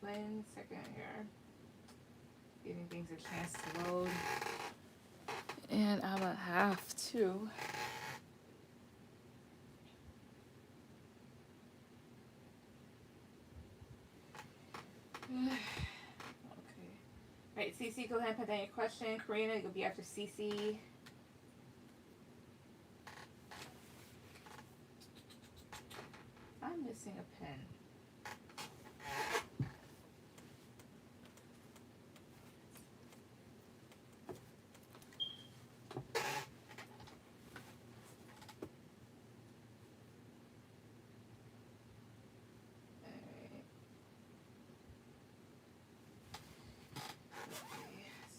1 second here. Giving things a chance to load. And I'm gonna have to. Okay. All right, Cece, go ahead and put down your question. Karina, you'll be after Cece. I'm missing a pen.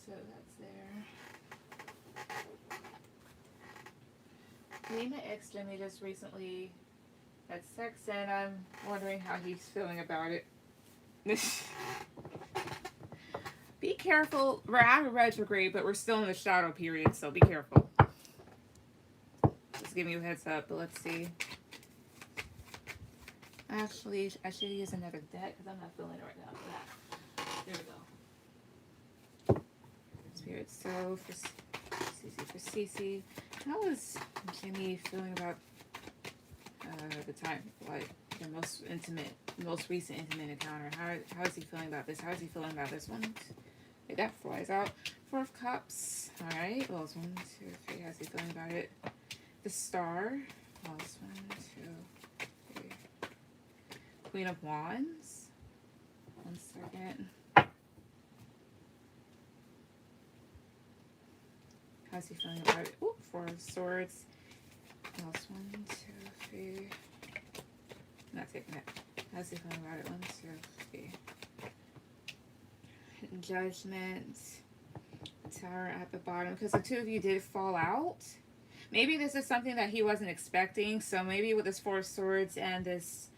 So that's there. Me and my ex Jimmy just recently had sex, and I'm wondering how he's feeling about it. Be careful. We're out of retrograde, but we're still in the shadow period, so be careful. Just giving you a heads up, but let's see. Actually, I should use another deck because I'm not feeling it right now. There we go. Spirit, so for Cece, how is Jimmy feeling about the time, like the most recent intimate encounter? How is he feeling about this? How is he feeling about this one? Okay, that flies out. 4 of Cups. All right. Well, it's 1, 2, 3. How's he feeling about it? The Star. Well, it's 1, 2, 3. Queen of Wands. 1 second. How's he feeling about it? Ooh, 4 of Swords. Well, it's 1, 2, 3. I'm not taking it. How's he feeling about it? 1, 2, 3. Judgment. Tower at the bottom, because the 2 of you did fall out. Maybe this is something that he wasn't expecting, so maybe with this 4 of Swords and this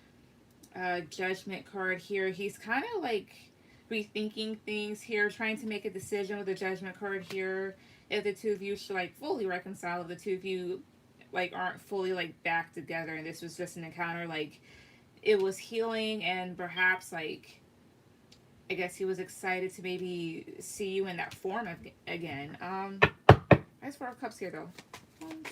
Judgment card here, he's kind of like rethinking things here, trying to make a decision with the Judgment card here, if the 2 of you should like fully reconcile, if the 2 of you like aren't fully like back together and this was just an encounter, like it was healing, and perhaps like I guess he was excited to maybe see you in that form again. There's 4 of Cups here though. 1, 2,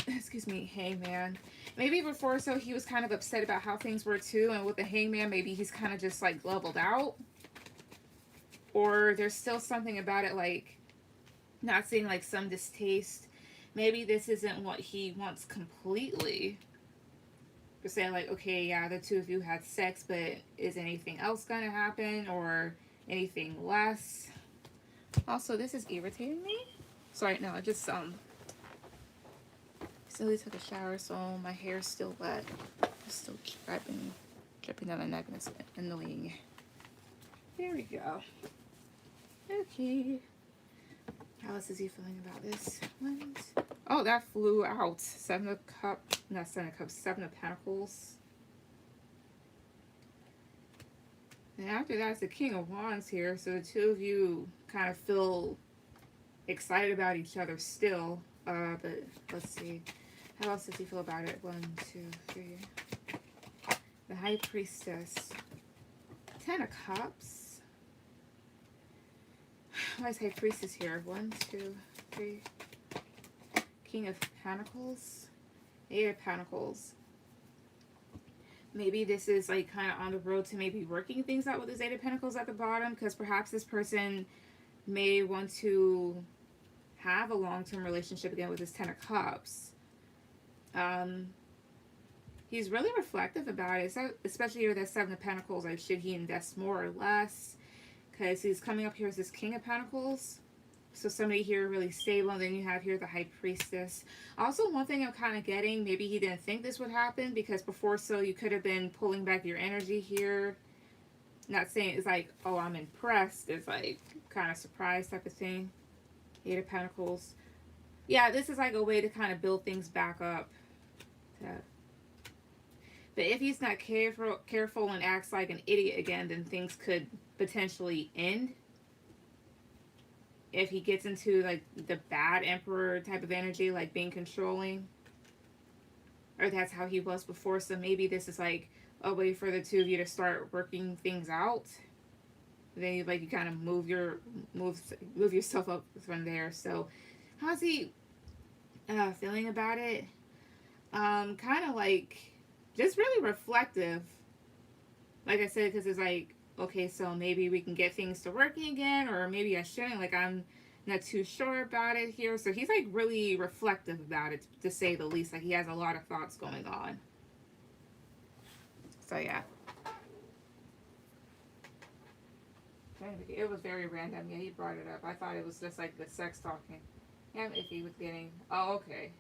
3. Excuse me, Hangman. Maybe before, so he was kind of upset about how things were too, and with the Hangman, maybe he's kind of just like leveled out. Or there's still something about it, like not seeing like some distaste. Maybe this isn't what he wants completely. To say like, okay, yeah, the 2 of you had sex, but is anything else gonna happen or anything less? Also, this is irritating me. Sorry, no, I just silly took a shower, so my hair's still wet. It's still dripping down the neck, and it's annoying. There we go. Okay. How else is he feeling about this? Oh, that flew out. 7 of Cups. Not 7 of Cups. 7 of Pentacles. And after that, it's the King of Wands here. So the 2 of you kind of feel excited about each other still. But let's see. How else does he feel about it? 1, 2, 3. The High Priestess. 10 of Cups. Why is High Priestess here? 1, 2, 3. King of Pentacles. 8 of Pentacles. Maybe this is like kind of on the road to maybe working things out with this 8 of Pentacles at the bottom, because perhaps this person may want to have a long-term relationship again with this 10 of Cups. He's really reflective about it, so especially with that 7 of Pentacles. Like, should he invest more or less? Because he's coming up here as this King of Pentacles. So somebody here really stable, and then you have here the High Priestess. Also, one thing I'm kind of getting, maybe he didn't think this would happen, because before, so you could have been pulling back your energy here. Not saying it's like, oh, I'm impressed. It's like kind of surprised type of thing. 8 of Pentacles. Yeah, this is like a way to kind of build things back up. But if he's not careful and acts like an idiot again, then things could potentially end. If he gets into like the bad Emperor type of energy, like being controlling. Or that's how he was before. So maybe this is like, a way for the two of you to start working things out. Then you like you kind of move yourself up from there. So how's he feeling about it? Kind of like just really reflective. Like I said, because it's like, okay, so maybe we can get things to working again, or maybe I shouldn't. Like I'm not too sure about it here. So he's like really reflective about it, to say the least. Like he has a lot of thoughts going on. So yeah. It was very random. Yeah, he brought it up. I thought it was just like the sex talking. Yeah, I'm iffy with getting. Oh, okay.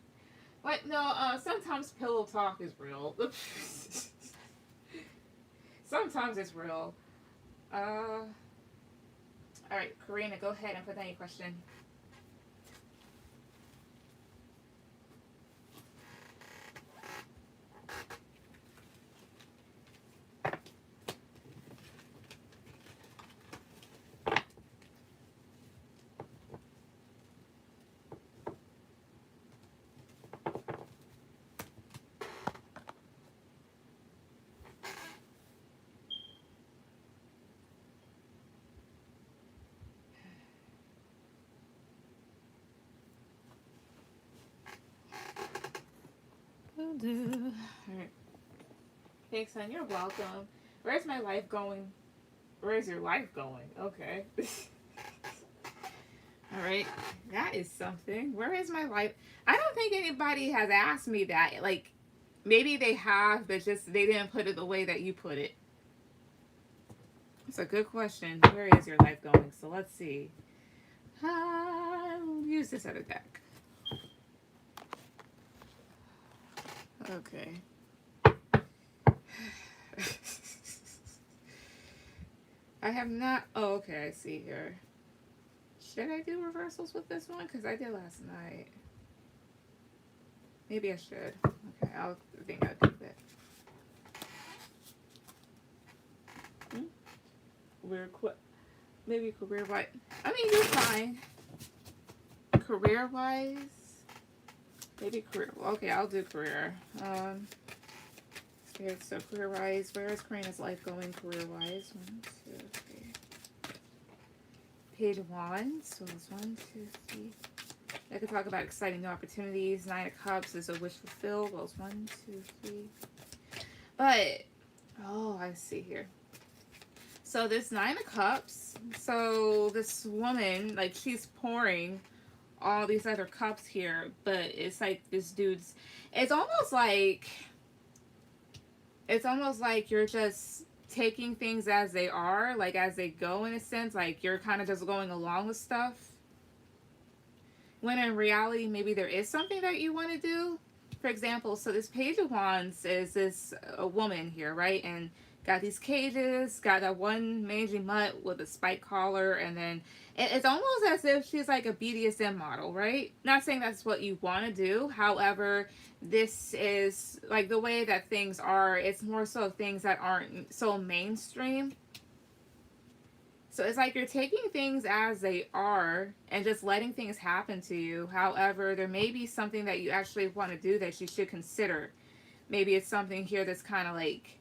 What? No. Sometimes pillow talk is real. Sometimes it's real. All right, Karina, go ahead and put down your question. Will do. All right. Thanks, son. You're welcome. Where's my life going? Where's your life going? Okay. All right. That is something. Where is my life? I don't think anybody has asked me that. Like, maybe they have, but just they didn't put it the way that you put it. It's a good question. Where is your life going? So let's see. I'll use this other deck. Okay. I have not. Oh, okay. I see here. Should I do reversals with this one? Because I did last night. Maybe I should. Okay, I think I'll do that. Maybe career-wise. I mean, you're fine. Career-wise. Maybe career. Okay, I'll do career. Okay, so career-wise, where is Karina's life going career-wise? 1, 2, 3. Page of Wands. So it's 1, 2, 3. I could talk about exciting new opportunities. 9 of Cups is a wish fulfilled. Well, it's 1, 2, 3. But, oh, I see here. So this 9 of Cups, so this woman, like she's pouring all these other cups here, but it's like this dude's, it's almost like you're just taking things as they are, like as they go in a sense, like you're kind of just going along with stuff. When in reality, maybe there is something that you want to do. For example, so this Page of Wands is this a woman here, right? And got these cages, got that one mangy mutt with a spike collar, and then it's almost as if she's like a BDSM model, right? Not saying that's what you want to do. However, this is like the way that things are. It's more so things that aren't so mainstream. So it's like you're taking things as they are and just letting things happen to you. However, there may be something that you actually want to do that you should consider. Maybe it's something here that's kind of like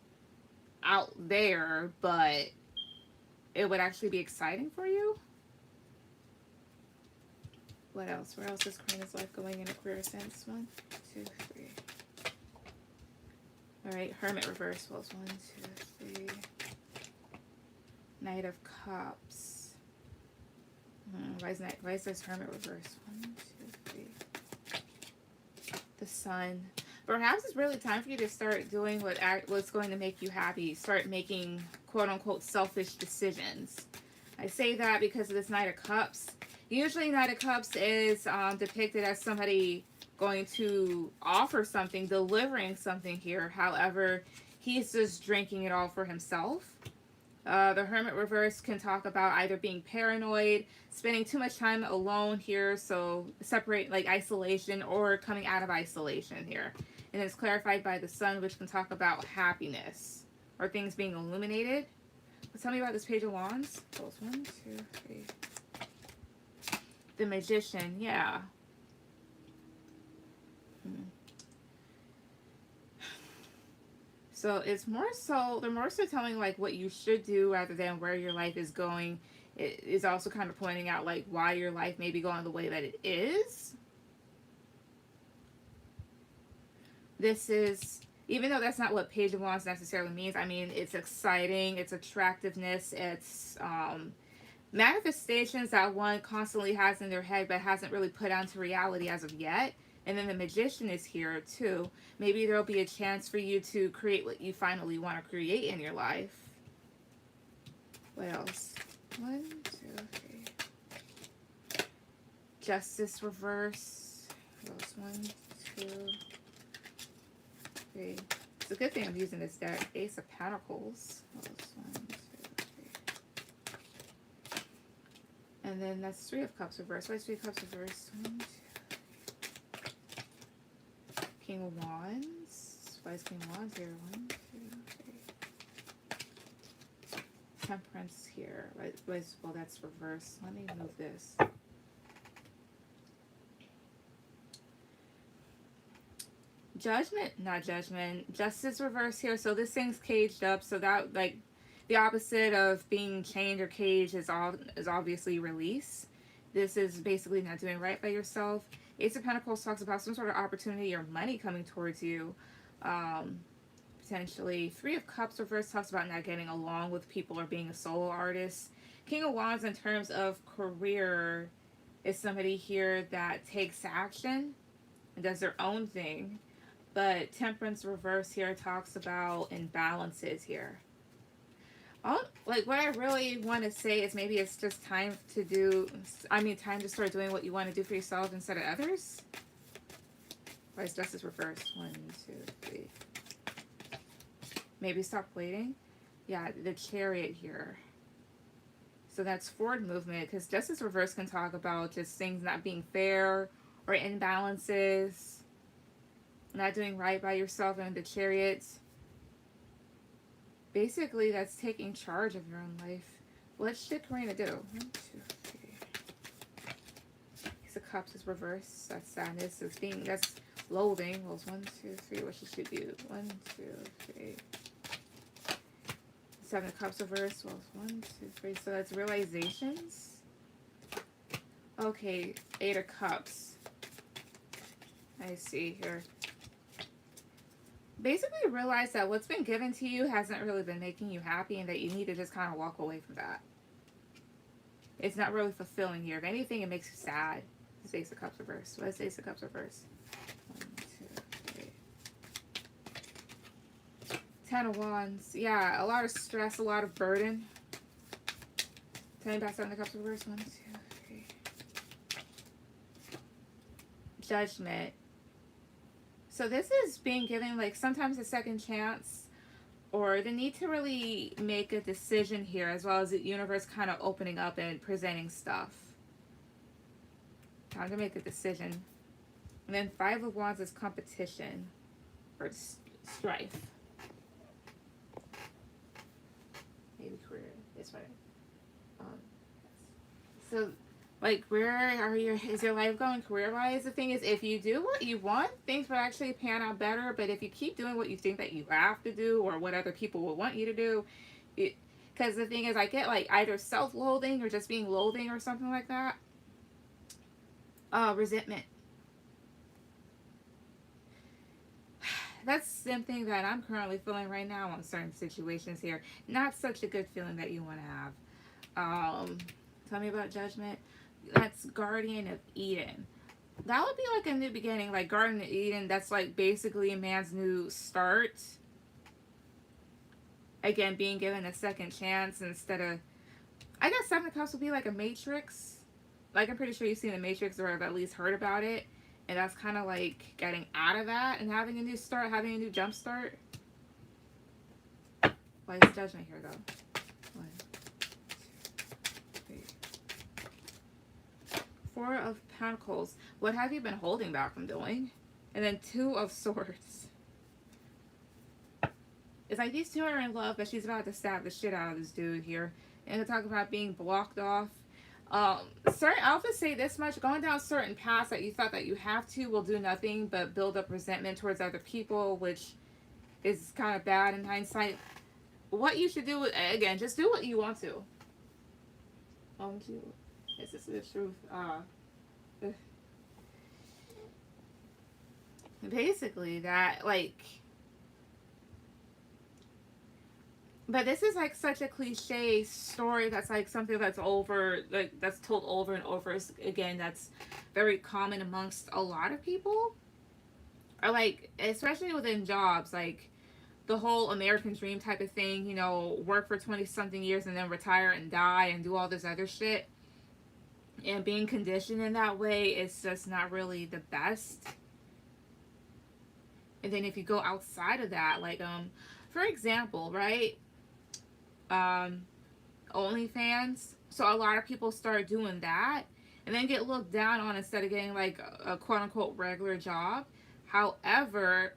out there, but it would actually be exciting for you. What else? Where else is Karina's life going in a career sense? 1, 2, 3. All right, Hermit reverse. Well, it's 1, 2, 3. Knight of Cups. Why is this Hermit reverse? 1, 2, 3. The Sun. Perhaps it's really time for you to start doing what's going to make you happy. Start making quote-unquote selfish decisions. I say that because of this Knight of Cups. Usually Knight of Cups is depicted as somebody going to offer something, delivering something here. However, he's just drinking it all for himself. The Hermit reverse can talk about either being paranoid, spending too much time alone here, so separate, like isolation, or coming out of isolation here. And it's clarified by the Sun, which can talk about happiness or things being illuminated. But tell me about this Page of Wands. So it's 1, 2, 3. The Magician, yeah. So it's more so, they're more so telling like what you should do rather than where your life is going. It is also kind of pointing out like why your life may be going the way that it is. This is, even though that's not what Page of Wands necessarily means, I mean, it's exciting, it's attractiveness, it's manifestations that one constantly has in their head but hasn't really put onto reality as of yet. And then the Magician is here too. Maybe there'll be a chance for you to create what you finally want to create in your life. What else? 1, 2, 3. Justice reverse. What else? 1, 2, 3. It's a good thing I'm using this deck. Ace of Pentacles. What else? 1, 2, 3. And then that's 3 of Cups reverse. Why is 3 of Cups reverse? 1, 2. King of Wands. Why is King of Wands here? 1, 2, 3. Temperance here. Well, that's reverse. Let me move this. Judgment, not judgment. Justice reverse here. So this thing's caged up. So that, like, the opposite of being chained or caged is obviously release. This is basically not doing right by yourself. Ace of Pentacles talks about some sort of opportunity or money coming towards you. Potentially. 3 of Cups reverse talks about not getting along with people or being a solo artist. King of Wands in terms of career is somebody here that takes action and does their own thing. But Temperance reverse here talks about imbalances here. Like what I really want to say is maybe it's just time to time to start doing what you want to do for yourself instead of others. Why is Justice reverse? 1, 2, 3. Maybe stop waiting. Yeah, the Chariot here. So that's forward movement, because Justice reverse can talk about just things not being fair or imbalances, not doing right by yourself. And the Chariot, basically, that's taking charge of your own life. What should Karina do? 1, 2, 3. Ace of Cups is reverse. That's sadness. That's loathing. Well, it's 1, 2, 3. What she should do? 1, 2, 3. 7 of Cups reverse. Well, it's 1, 2, 3. So that's realizations. Okay, 8 of Cups. I see here. Basically realize that what's been given to you hasn't really been making you happy and that you need to just kind of walk away from that. It's not really fulfilling here. If anything, it makes you sad. It's Ace of Cups reverse. What is Ace of Cups reverse? 1, 2, 3. 10 of Wands. Yeah, a lot of stress, a lot of burden. 10 back 7 of Cups reverse. 1, 2, 3. Judgment. So this is being given, like, sometimes a second chance or the need to really make a decision here, as well as the universe kind of opening up and presenting stuff. Time to make a decision. And then 5 of Wands is competition or strife. Maybe career this way. So, like, where is your life going career-wise? The thing is, if you do what you want, things will actually pan out better. But if you keep doing what you think that you have to do or what other people will want you to do, because the thing is, I get, like, either self-loathing or just being loathing or something like that. Resentment. That's something that I'm currently feeling right now on certain situations here. Not such a good feeling that you want to have. Tell me about Judgment. That's Guardian of Eden. That would be like a new beginning. Like Garden of Eden, that's like basically a man's new start. Again, being given a second chance instead of... I guess 7 of Cups would be like a Matrix. Like, I'm pretty sure you've seen the Matrix or have at least heard about it. And that's kind of like getting out of that and having a new start, having a new jump start. Why is Judgment here, though? 1, 2, 3. 4 of Pentacles. What have you been holding back from doing? And then 2 of Swords. It's like these two are in love, but she's about to stab the shit out of this dude here. And they're talking about being blocked off. I'll just say this much. Going down certain paths that you thought that you have to will do nothing but build up resentment towards other people, which is kind of bad in hindsight. What you should do, again, just do what you want to. This is the truth. Basically, that, like, but this is like such a cliche story that's like something that's over, like, that's told over and over again, that's very common amongst a lot of people. Or, like, especially within jobs, like, the whole American dream type of thing, you know, work for 20 something years and then retire and die and do all this other shit. And being conditioned in that way is just not really the best. And then if you go outside of that, like, for example, right, OnlyFans. So a lot of people start doing that and then get looked down on instead of getting like a quote unquote regular job. However,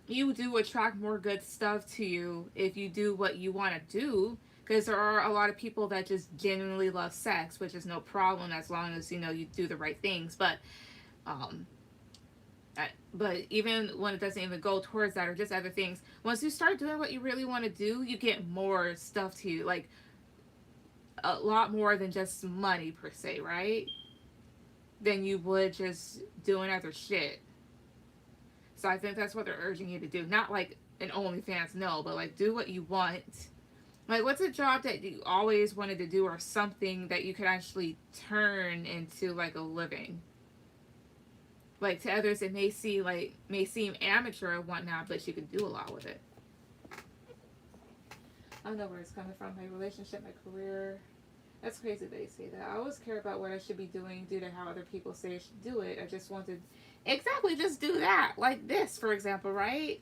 you do attract more good stuff to you if you do what you want to do, because there are a lot of people that just genuinely love sex, which is no problem as long as, you know, you do the right things. Um but even when it doesn't even go towards that or just other things, once you start doing what you really want to do, you get more stuff to you, like a lot more than just money per se, right? Than you would just doing other shit. So I think that's what they're urging you to do. Not like an OnlyFans, no, but like do what you want. Like, what's a job that you always wanted to do, or something that you could actually turn into like a living? Like, to others it may seem amateur and whatnot, but you can do a lot with it. I don't know where it's coming from. My relationship, my career. That's crazy they say that. I always care about what I should be doing due to how other people say I should do it. I just want to exactly just do that. Like this, for example, right?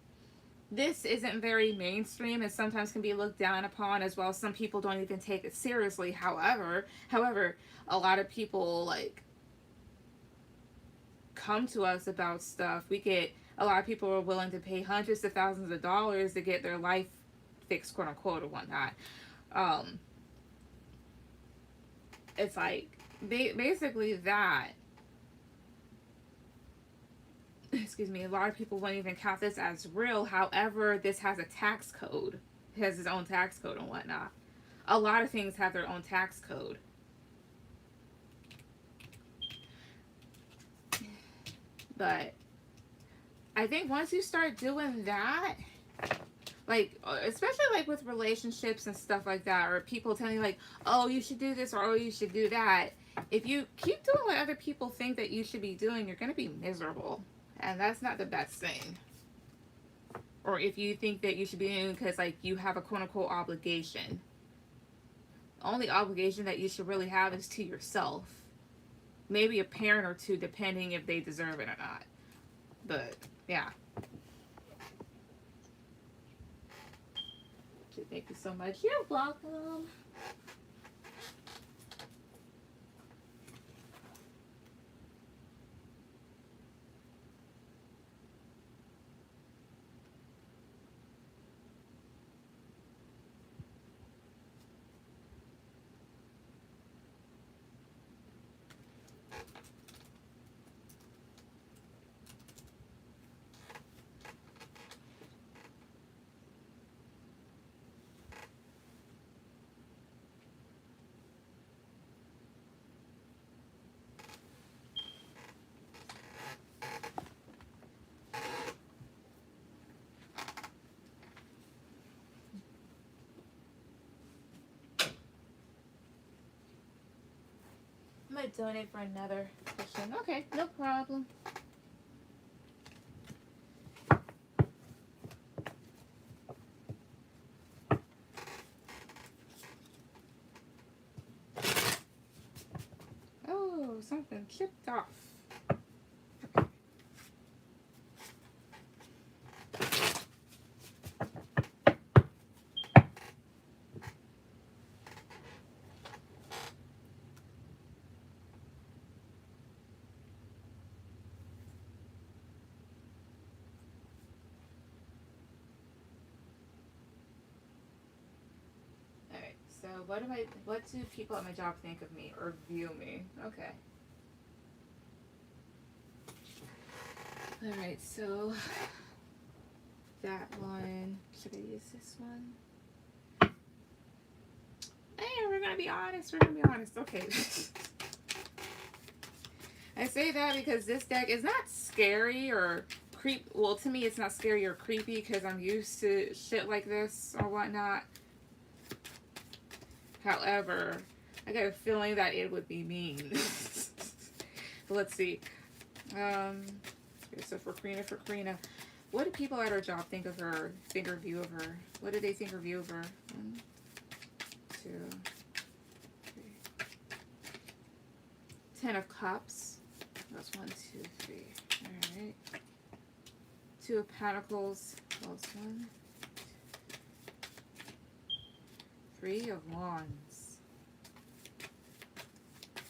This isn't very mainstream and sometimes can be looked down upon as well. Some people don't even take it seriously. However, a lot of people like come to us about stuff. We get a lot of people are willing to pay hundreds of thousands of dollars to get their life fixed, quote unquote, or whatnot. It's like basically that. Excuse me. A lot of people won't even count this as real. However, this has a tax code. It has its own tax code and whatnot. A lot of things have their own tax code. But I think once you start doing that, like, especially like with relationships and stuff like that, or people telling you like, oh, you should do this, or oh, you should do that. If you keep doing what other people think that you should be doing, you're going to be miserable. And that's not the best thing. Or if you think that you should be doing because like you have a quote unquote obligation. The only obligation that you should really have is to yourself. Maybe a parent or two, depending if they deserve it or not. But, yeah. Thank you so much. You're welcome. I might donate for another cushion. Okay, no problem. Oh, something chipped off. So what do people at my job think of me or view me? Okay. Alright, so that one. Should I use this one? Hey, we're gonna be honest. We're gonna be honest. Okay. I say that because this deck is not scary or creep. Well, to me, it's not scary or creepy because I'm used to shit like this or whatnot. However, I got a feeling that it would be mean. But let's see. So for Karina, what do people at her job think of her, think or view of her? What do they think or view of her? 1, 2, 3. 10 of Cups. That's 1, 2, 3. All right. 2 of Pentacles. That's 1. 3 of Wands.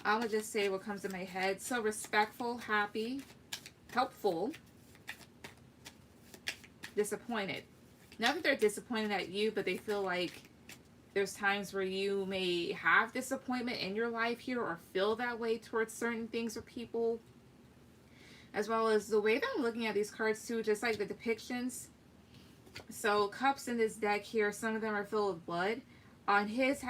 I'm gonna just say what comes to my head. So respectful, happy, helpful, disappointed. Not that they're disappointed at you, but they feel like there's times where you may have disappointment in your life here or feel that way towards certain things or people. As well as the way that I'm looking at these cards too, just like the depictions. So cups in this deck here, some of them are filled with blood. On his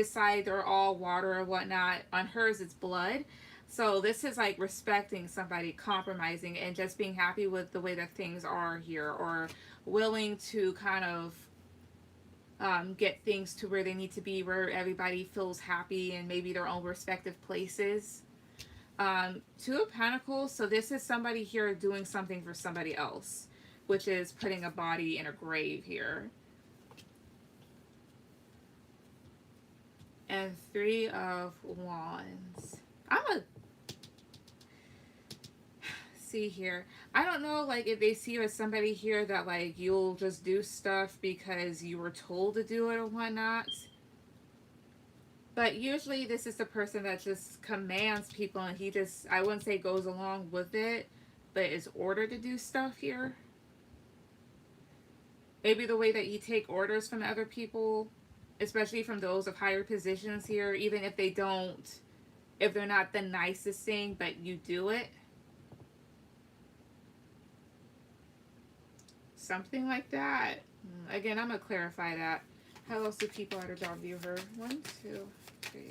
side, they're all water or whatnot. On hers, it's blood. So this is like respecting somebody, compromising, and just being happy with the way that things are here, or willing to kind of get things to where they need to be, where everybody feels happy in maybe their own respective places. 2 of Pentacles. So this is somebody here doing something for somebody else, which is putting a body in a grave here. And 3 of Wands. I'm gonna see here. I don't know, like, if they see you as somebody here that, like, you'll just do stuff because you were told to do it or whatnot. But usually this is the person that just commands people, and he just, I wouldn't say goes along with it, but is ordered to do stuff here. Maybe the way that you take orders from other people, especially from those of higher positions here, even if they don't, if they're not the nicest thing, but you do it. Something like that. Again, I'm going to clarify that. How else do people at her job view her? 1, 2, 3.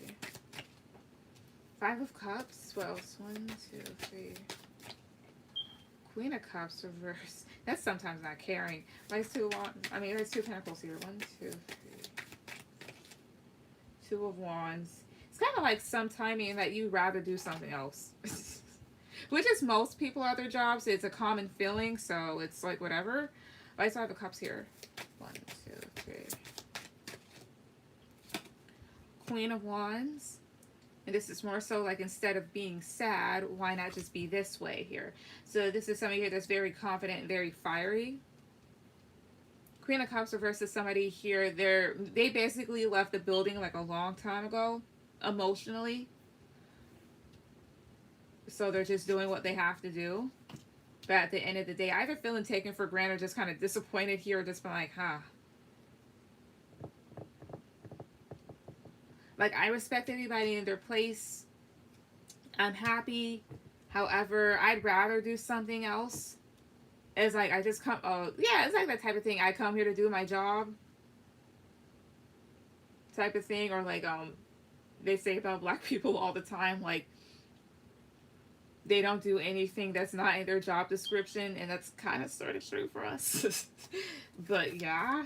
5 of Cups. What else? 1, 2, 3. Queen of Cups reverse. That's sometimes not caring. There's 2 Pentacles here. 1, 2, 3. 2 of Wands. It's kind of like some timing that you'd rather do something else. Which is most people at their jobs. It's a common feeling, so it's like whatever. I still have the Cups here. 1, 2, 3. Queen of Wands. And this is more so like, instead of being sad, why not just be this way here? So this is somebody here that's very confident and very fiery. Queen of Cups versus somebody here, they basically left the building like a long time ago, emotionally. So they're just doing what they have to do. But at the end of the day, either feeling taken for granted, just kind of disappointed here, or just been like, huh. Like, I respect everybody in their place. I'm happy. However, I'd rather do something else. It's like, I just come, yeah, it's like that type of thing. I come here to do my job type of thing. Or like, they say about black people all the time, like, they don't do anything that's not in their job description. And that's kind of sort of true for us. But yeah.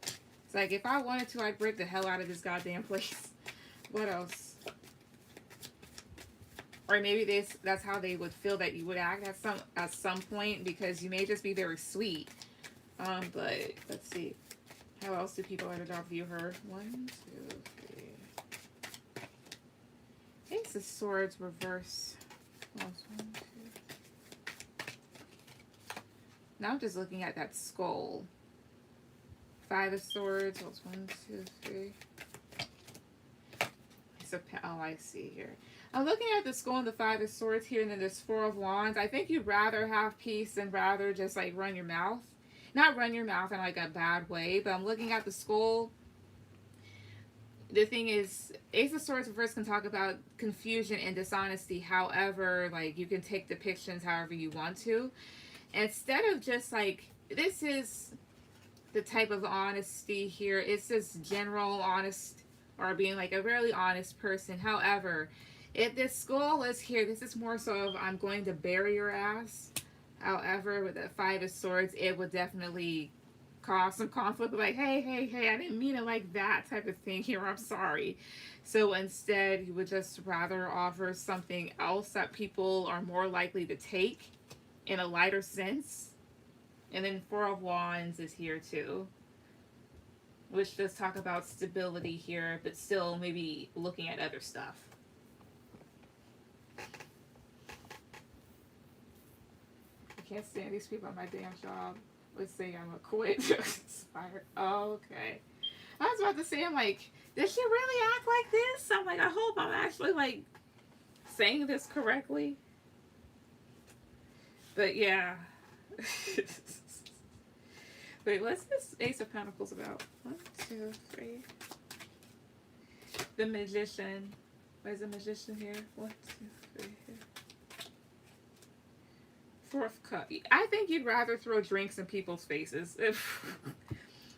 It's like, if I wanted to, I'd break the hell out of this goddamn place. What else? Or maybe that's how they would feel that you would act at some point, because you may just be very sweet. But let's see. How else do people at a job view her? 1, 2, 3. Ace of Swords reverse. One, 2. Now I'm just looking at that skull. 5 of Swords. What's 1, 2, 3. So, oh, I see here. I'm looking at the skull and the 5 of Swords here, and then there's 4 of Wands. I think you'd rather have peace than rather just like run your mouth. Not run your mouth in like a bad way, but I'm looking at the skull. the thing is, Ace of Swords reverse can talk about confusion and dishonesty. However, like, you can take depictions however you want to. Instead of just like, this is the type of honesty here. It's just general honest, or being like a really honest person. However, if this skull is here, this is more so of, I'm going to bury your ass. However, with the Five of Swords, it would definitely cause some conflict. Like, hey, I didn't mean it like that type of thing here. I'm sorry. So instead, you would just rather offer something else that people are more likely to take in a lighter sense. And then Four of Wands is here too, which does talk about stability here, but still maybe looking at other stuff. I can't stand these people at my damn job. Let's say I'm a quit. Oh, okay. I was about to say, I'm like, did she really act like this? I'm like, I hope I'm actually like saying this correctly. But yeah. Wait, what's this Ace of Pentacles about? 1, 2, 3. The Magician. Where's the Magician here? 1, 2, 3 here. Fourth cup. I think you'd rather throw drinks in people's faces.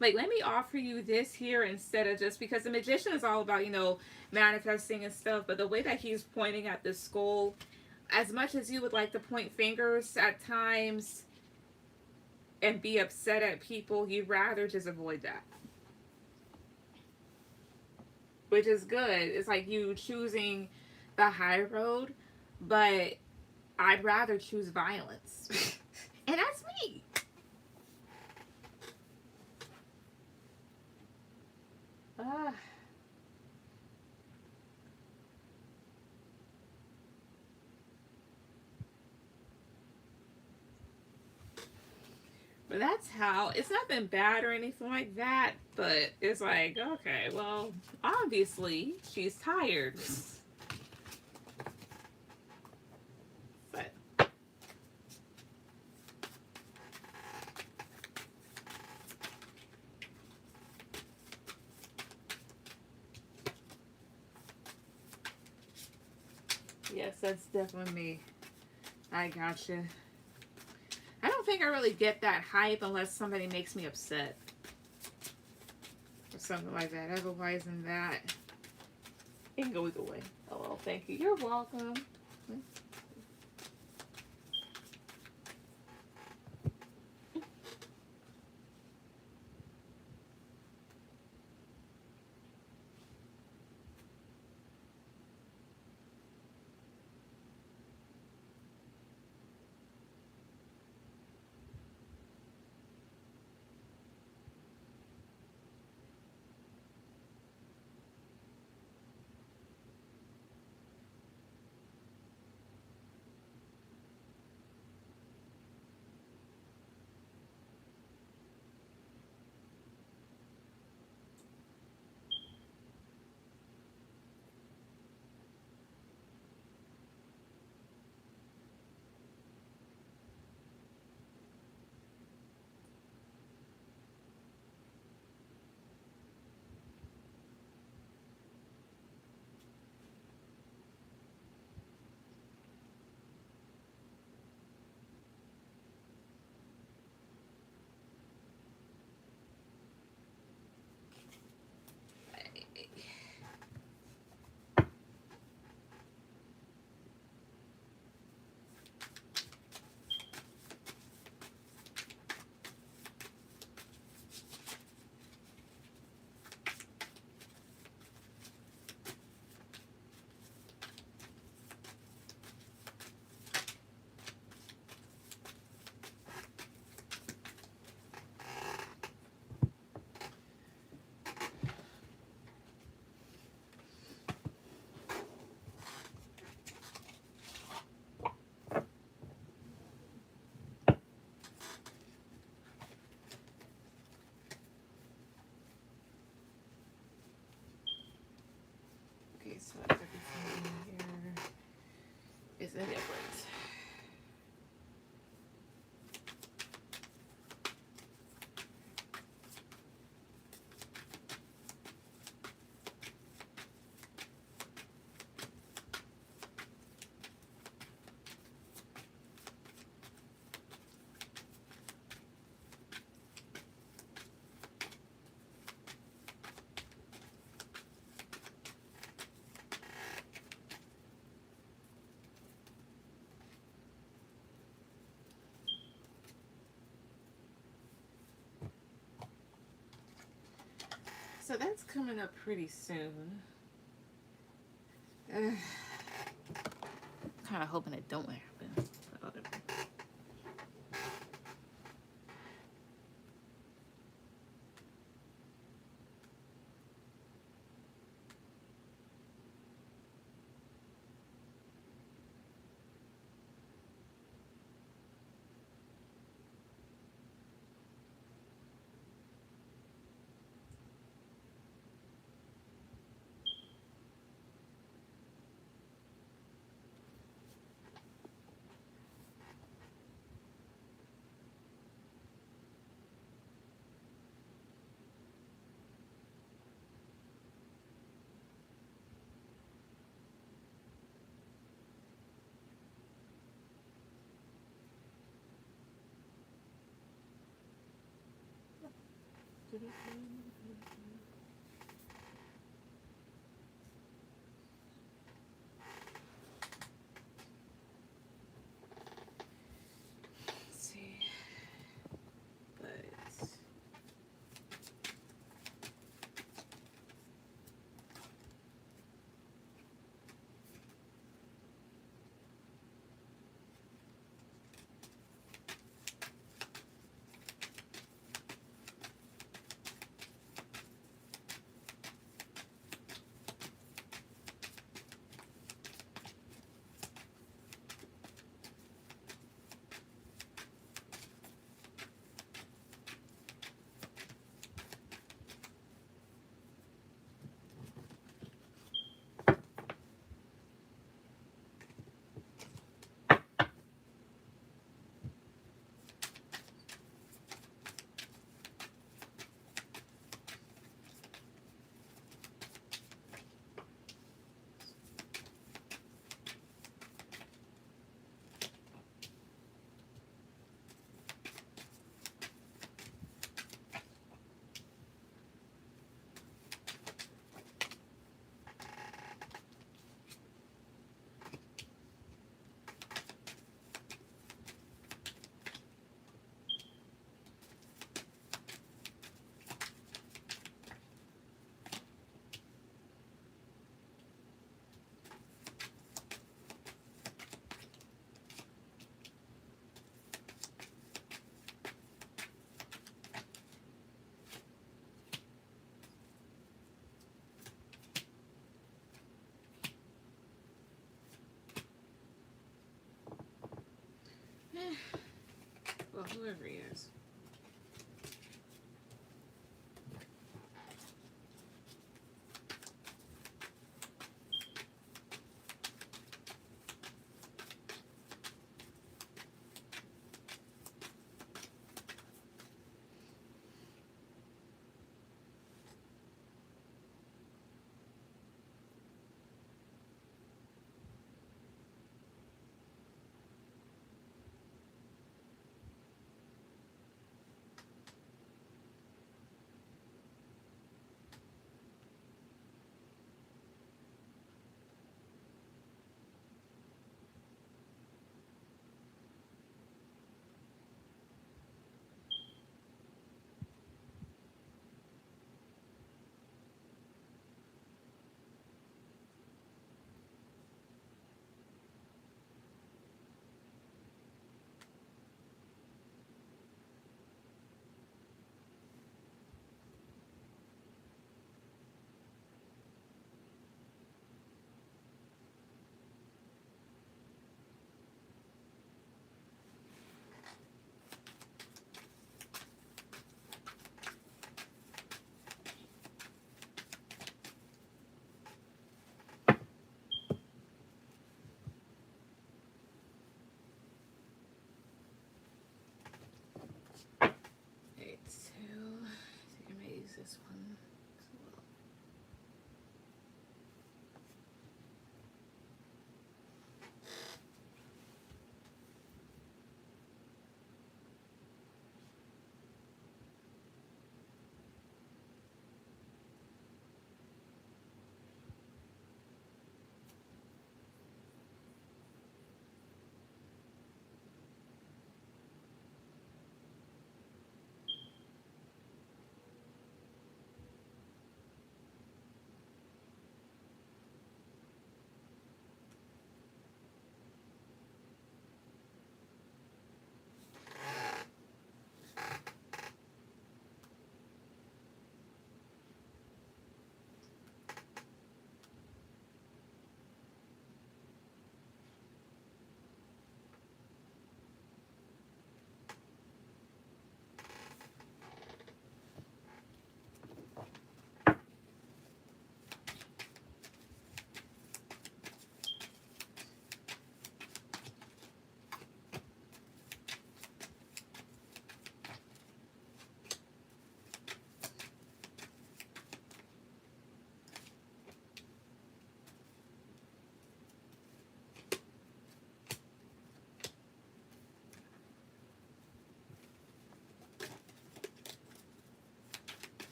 Like, let me offer you this here instead of just, because the Magician is all about, you know, manifesting and stuff, but the way that he's pointing at this skull, as much as you would like to point fingers at times and be upset at people, you'd rather just avoid that. Which is good. It's like you choosing the high road, but I'd rather choose violence. And that's me. But that's how, it's nothing bad or anything like that, but it's like, okay, well, obviously she's tired. But yes, that's definitely me. I gotcha. I don't think I really get that hype unless somebody makes me upset. Or something like that. Otherwise than that, it can go either way. Oh, well, thank you. You're welcome. so that's coming up pretty soon. Kind of hoping it don't happen. But whatever. Let's see. But well, whoever he is.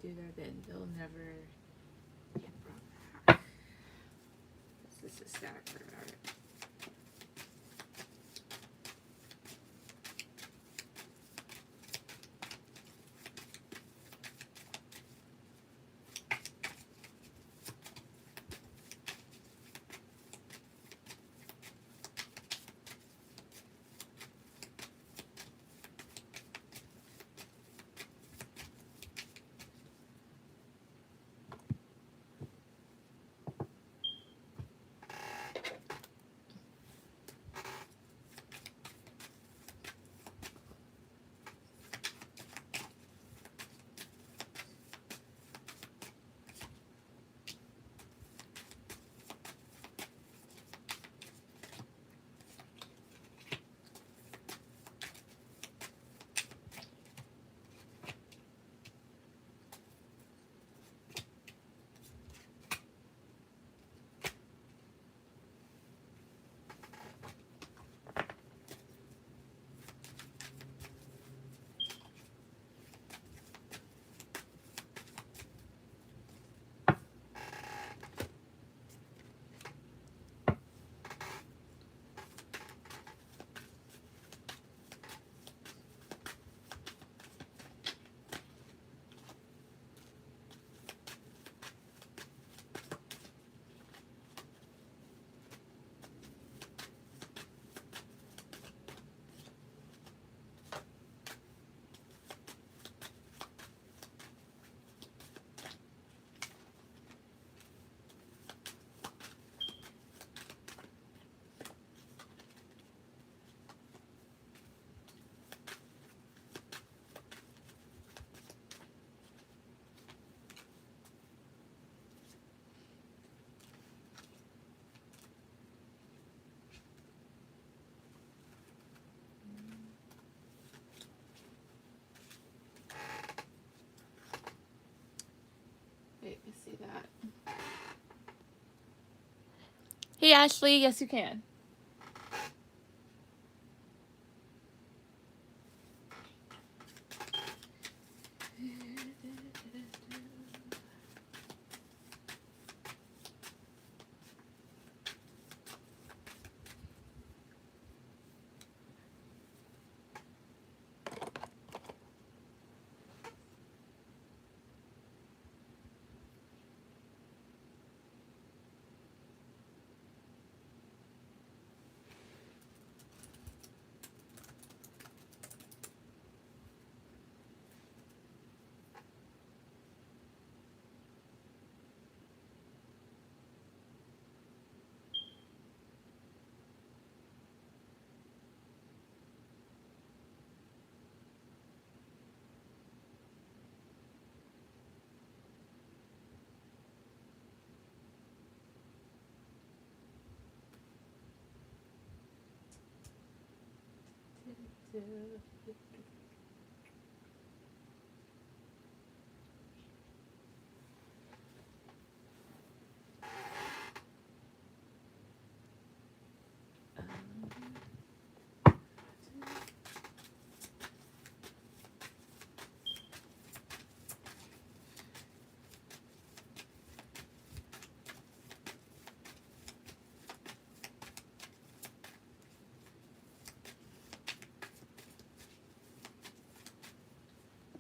do that, then they'll never get brought back. This is the sad part about it. Wait, let's see that. Hey, Ashley. Yes, you can.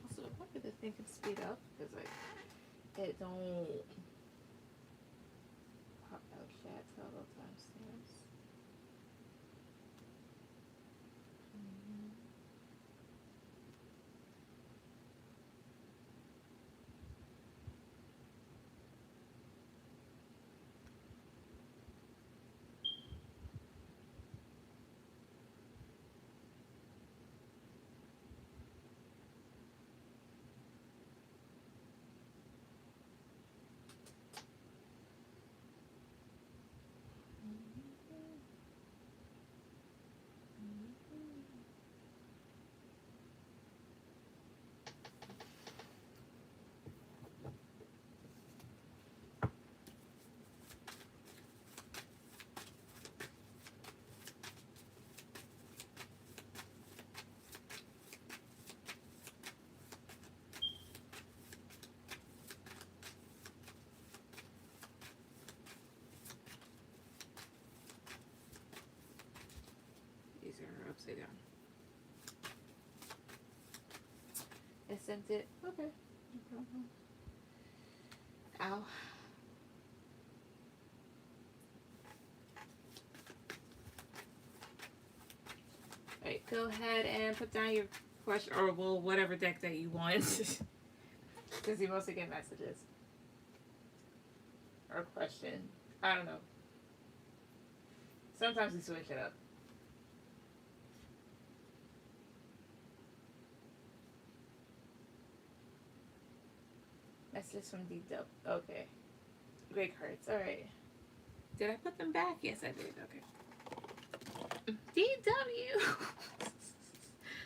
Also, probably the thing can speed up because like it don't pop out chat several times. upside down. I sent it. Okay. No problem. Ow. Alright, go ahead and put down your question, or well, whatever deck that you want. Because you mostly get messages. Or question. I don't know. Sometimes we switch it up. Messages from D-Dub. Okay. Great cards. Alright. Did I put them back? Yes, I did. Okay. DW!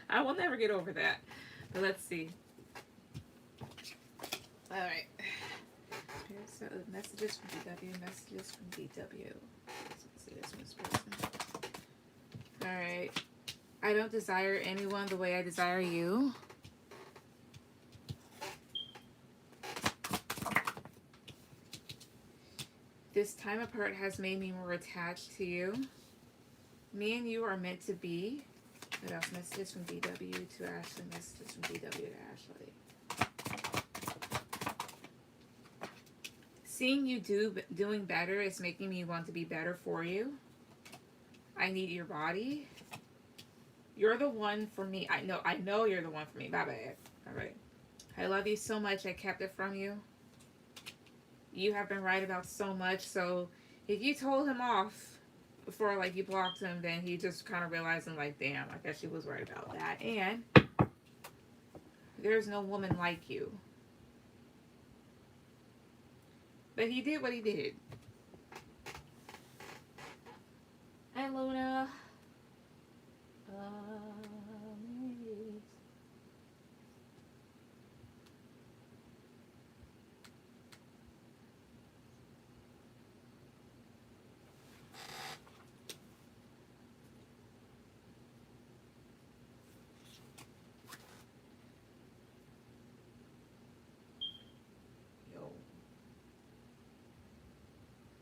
I will never get over that. But let's see. Alright. So, messages from DW. Messages from DW. Let's see this one's person. Alright. I don't desire anyone the way I desire you. This time apart has made me more attached to you. Me and you are meant to be. What else? Messages from DW to Ashley. Messages from DW to Ashley. Seeing you doing better is making me want to be better for you. I need your body. You're the one for me. I know you're the one for me. Bye bye. All right. I love you so much. I kept it from you. You have been right about so much. So if you told him off before, like, you blocked him, then he just kind of realized, and like, damn, I guess she was right about that. And there's no woman like you. But he did what he did. Hi, Luna.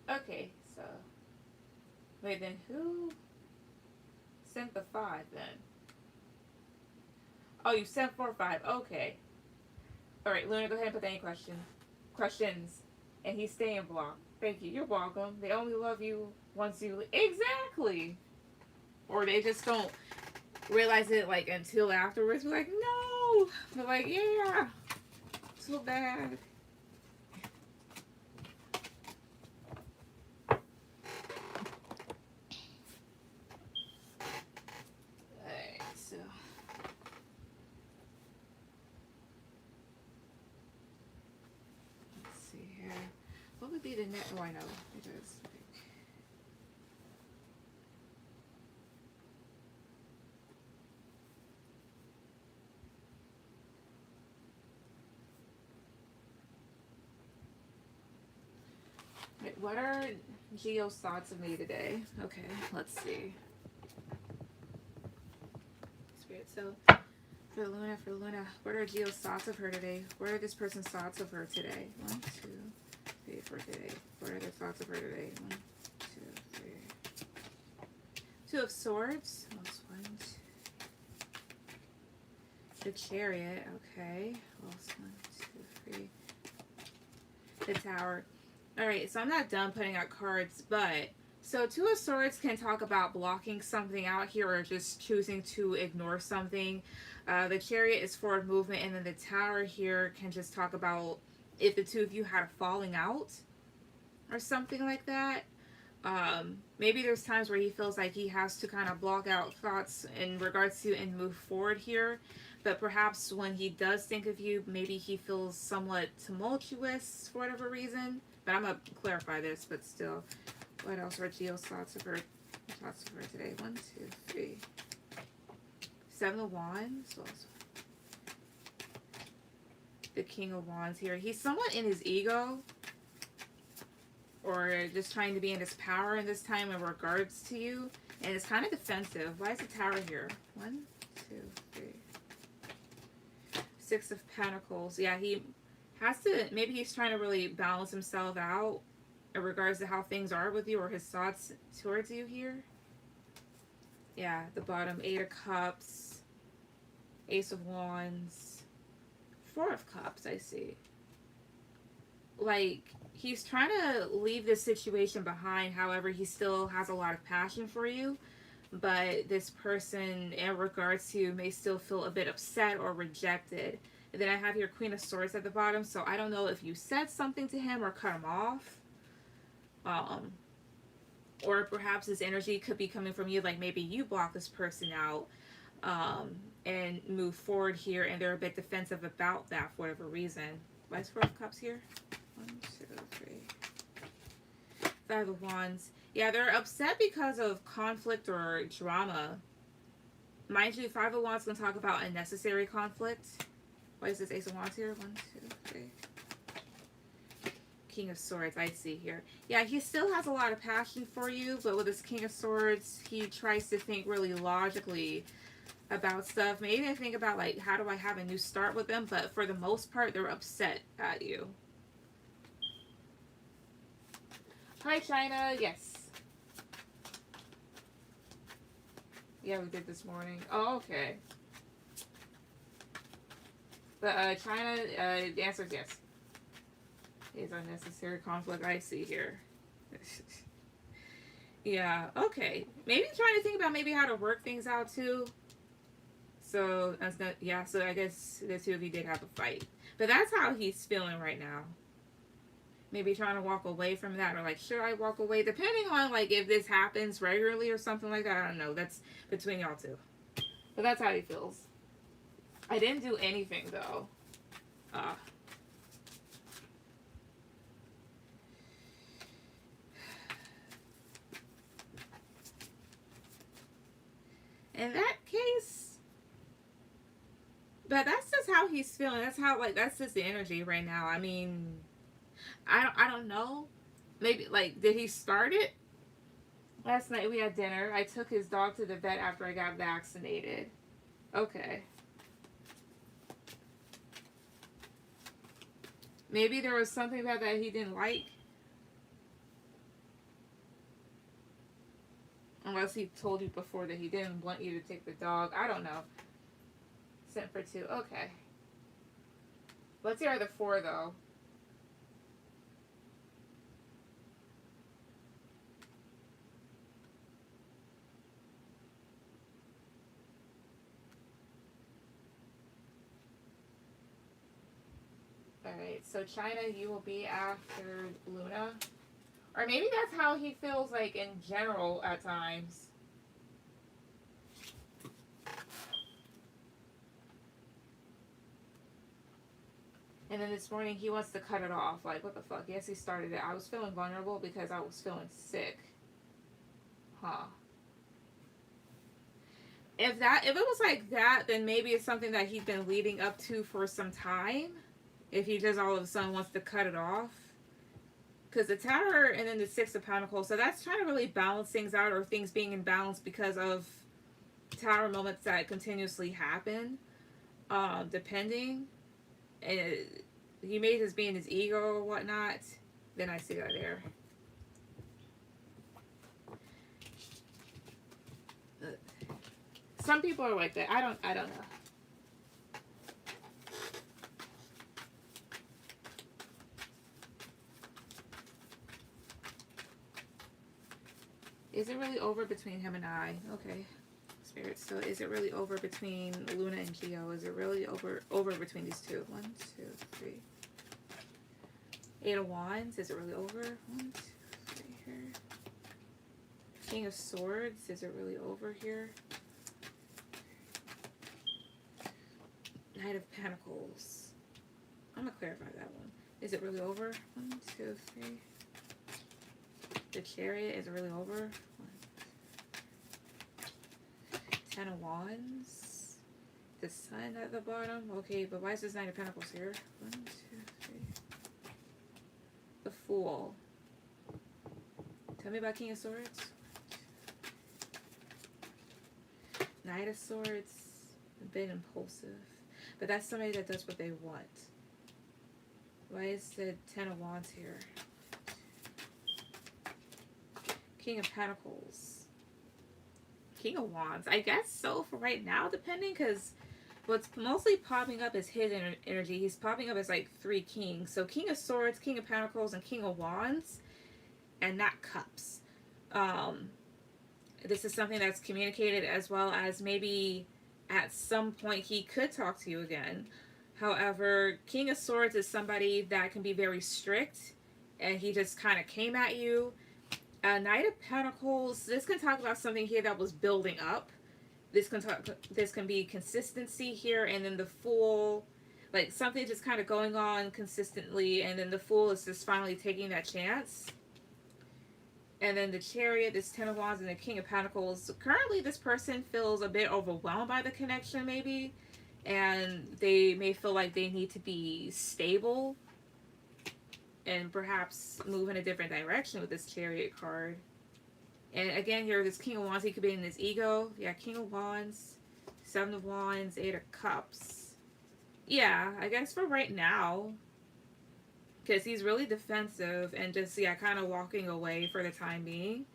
Okay, so wait, then who sent the 5 then? Oh, you sent 4 or 5. Okay. All right, Luna, go ahead and put any questions, and he's staying blocked. Thank you. You're welcome. They only love you once you exactly, or they just don't realize it like until afterwards. We're like, no, they're like, yeah, so bad. What would be the next? Oh, I know. It is. Wait, what are Gio's thoughts of me today? Okay, let's see. Spirit, so for Luna, what are Gio's thoughts of her today? What are this person's thoughts of her today? 1, 2, 3 for today. What are their thoughts of her today? 1, 2, 3. 2 of Swords. Lost 1, 2. The Chariot. Okay. Lost 1, 2, 3. The Tower. Alright, so I'm not done putting out cards, but so 2 of Swords can talk about blocking something out here or just choosing to ignore something. The Chariot is forward movement, and then the Tower here can just talk about if the 2 of you had a falling out or something like that. Maybe there's times where he feels like he has to kind of block out thoughts in regards to and move forward here. But perhaps when he does think of you, maybe he feels somewhat tumultuous for whatever reason. But I'm going to clarify this, but still. What else are Gio's thoughts of her today? 1, 2, 3. 7 of Wands. The King of Wands here. He's somewhat in his ego. Or just trying to be in his power in this time in regards to you. And it's kind of defensive. Why is the Tower here? 1, 2, 3. 6 of Pentacles. Yeah, he has to, maybe he's trying to really balance himself out in regards to how things are with you or his thoughts towards you here. Yeah, the bottom, 8 of Cups, Ace of Wands, 4 of Cups, I see. Like, he's trying to leave this situation behind. However, he still has a lot of passion for you. But this person, in regards to you, may still feel a bit upset or rejected. And then I have your Queen of Swords at the bottom. So I don't know if you said something to him or cut him off. Or perhaps this energy could be coming from you. Like maybe you block this person out and move forward here. And they're a bit defensive about that for whatever reason. Why is 4 of Cups here? 1, 2, 3. 5 of Wands. Yeah, they're upset because of conflict or drama. Mind you, 5 of Wands can talk about unnecessary conflict. Why is this Ace of Wands here? 1, 2, 3. King of Swords, I see here. Yeah, he still has a lot of passion for you, but with this King of Swords, he tries to think really logically about stuff. Maybe think about, like, how do I have a new start with them? But for the most part, they're upset at you. Hi, China. Yes. Yeah, we did this morning. Oh, okay. But China, the answer is yes. Is unnecessary conflict, I see here. Yeah, okay. Maybe trying to think about maybe how to work things out too. So that's not, yeah, so I guess the two of you did have a fight. But that's how he's feeling right now. Maybe trying to walk away from that, or like, should I walk away? Depending on like if this happens regularly or something like that. I don't know. That's between y'all two. But that's how he feels. I didn't do anything though. In that case, but that's just how he's feeling. That's how, like, that's just the energy right now. I mean, I don't know. Maybe, like, did he start it? Last night we had dinner. I took his dog to the vet after I got vaccinated. Okay. Maybe there was something about that he didn't like. Unless he told you before that he didn't want you to take the dog. I don't know. Sent for 2. Okay. Let's hear the 4, though. Alright, so China, you will be after Luna. Or maybe that's how he feels like in general at times. And then this morning he wants to cut it off. Like, what the fuck? Yes, he started it. I was feeling vulnerable because I was feeling sick. Huh. If it was like that, then maybe it's something that he's been leading up to for some time. If he just all of a sudden wants to cut it off. Because the Tower and then the 6 of Pentacles, so that's trying to really balance things out, or things being in balance because of Tower moments that continuously happen, depending. And he made his being his ego or whatnot. Then I see that there. Some people are like that. I don't know. Is it really over between him and I? Okay. Spirit. So is it really over between Luna and Geo? Is it really over between these two? 1, 2, 3. 8 of Wands. Is it really over? 1, 2, 3 here. King of Swords. Is it really over here? Knight of Pentacles. I'm going to clarify that one. Is it really over? 1, 2, 3. The Chariot. Is it really over? 10 of Wands. The Sun at the bottom. Okay, but why is this Knight of Pentacles here? 1, 2, 3. The Fool. Tell me about King of Swords. Knight of Swords. A bit impulsive. But that's somebody that does what they want. Why is the 10 of Wands here? King of Pentacles. King of Wands. I guess so for right now, depending, because what's mostly popping up is his energy. He's popping up as like 3 kings. So King of Swords, King of Pentacles, and King of Wands, and not Cups. This is something that's communicated, as well as maybe at some point he could talk to you again. However, King of Swords is somebody that can be very strict, and he just kind of came at you. Knight of Pentacles, this can talk about something here that was building up. This can be consistency here, and then the Fool, like something just kind of going on consistently, and then the Fool is just finally taking that chance. And then the Chariot, this 10 of Wands, and the King of Pentacles. Currently, this person feels a bit overwhelmed by the connection, maybe, and they may feel like they need to be stable and perhaps move in a different direction with this Chariot card. And again, here, this King of Wands, he could be in his ego. Yeah, King of Wands, 7 of Wands, 8 of Cups. Yeah, I guess for right now, because he's really defensive and just, yeah, kind of walking away for the time being.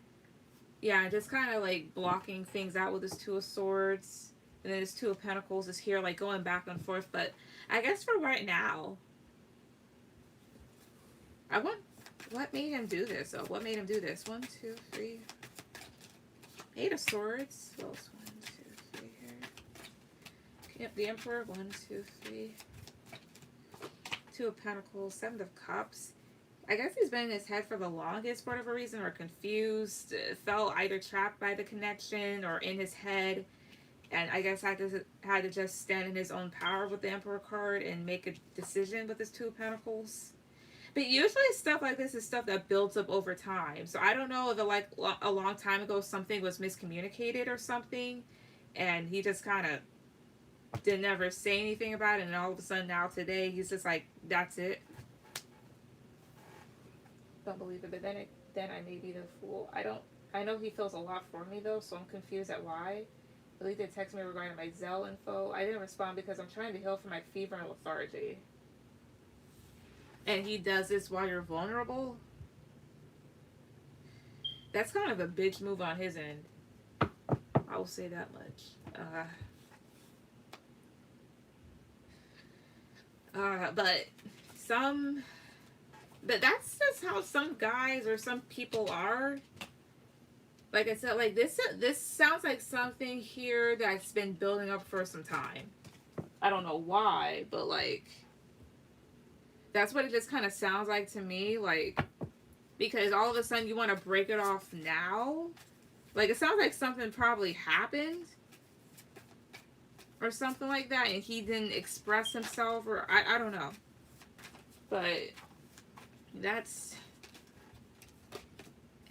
Yeah, just kind of like blocking things out with his 2 of Swords. And then his 2 of Pentacles is here, like going back and forth. But I guess for right now, what made him do this? Oh, what made him do this? 1, 2, 3. 8 of Swords. What else? 1, 2, 3 here. Yep, the Emperor. 1, 2, 3. 2 of Pentacles, 7 of Cups. I guess he's been in his head for the longest for whatever reason, or confused, felt either trapped by the connection or in his head, and I guess had to just stand in his own power with the Emperor card and make a decision with his 2 of Pentacles. But usually stuff like this is stuff that builds up over time. So I don't know if like a long time ago something was miscommunicated or something, and he just kind of didn't ever say anything about it, and all of a sudden now today he's just like, that's it. Don't believe it, but then I may be the Fool. I know he feels a lot for me though, so I'm confused at why. I believe they texted me regarding my Zelle info. I didn't respond because I'm trying to heal from my fever and lethargy. And he does this while you're vulnerable? That's kind of a bitch move on his end. I will say that much. But that's just how some guys or some people are. Like I said, like this sounds like something here that's been building up for some time. I don't know why, but like that's what it just kind of sounds like to me. Like, because all of a sudden you want to break it off now. Like it sounds like something probably happened or something like that, and he didn't express himself, or I don't know. But that's,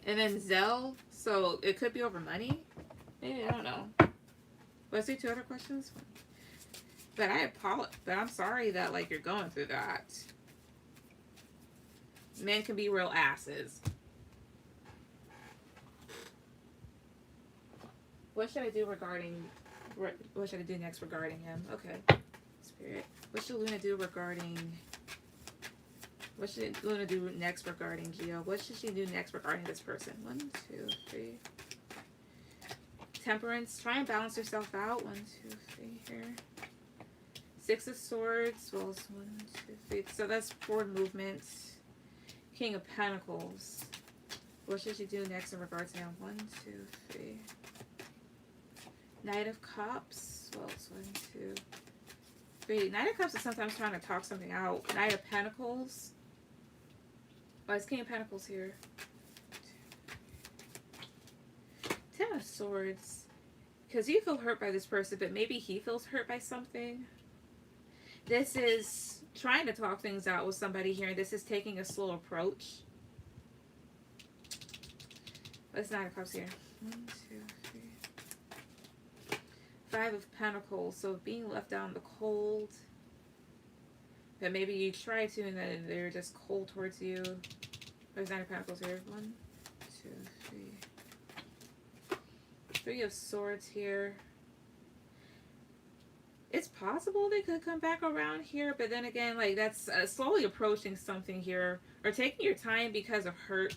and then Zelle, so it could be over money. Maybe, I don't know. Let's see 2 other questions. But but I'm sorry that like you're going through that. Men can be real asses. What should I do next regarding him? Okay. Spirit. What should Luna do next regarding Geo? What should she do next regarding this person? 1, 2, 3. Temperance. Try and balance yourself out. 1, 2, 3 here. 6 of Swords. Well, it's 1, 2, 3. So that's forward movement. King of Pentacles. What should she do next in regards to him? 1, 2, 3. Knight of Cups. Well, it's 1, 2, 3. Knight of Cups is sometimes trying to talk something out. Knight of Pentacles. Oh, it's King of Pentacles here. 10 of Swords. Because you feel hurt by this person, but maybe he feels hurt by something. This is trying to talk things out with somebody here. This is taking a slow approach. Let's 9 of Cups here. 1, 2, 3. 5 of Pentacles. So being left out in the cold. That maybe you try to and then they're just cold towards you. There's 9 of Pentacles here. 1, 2, 3. 3 of Swords here. It's possible they could come back around here, but then again, like that's slowly approaching something here, or taking your time because of hurt.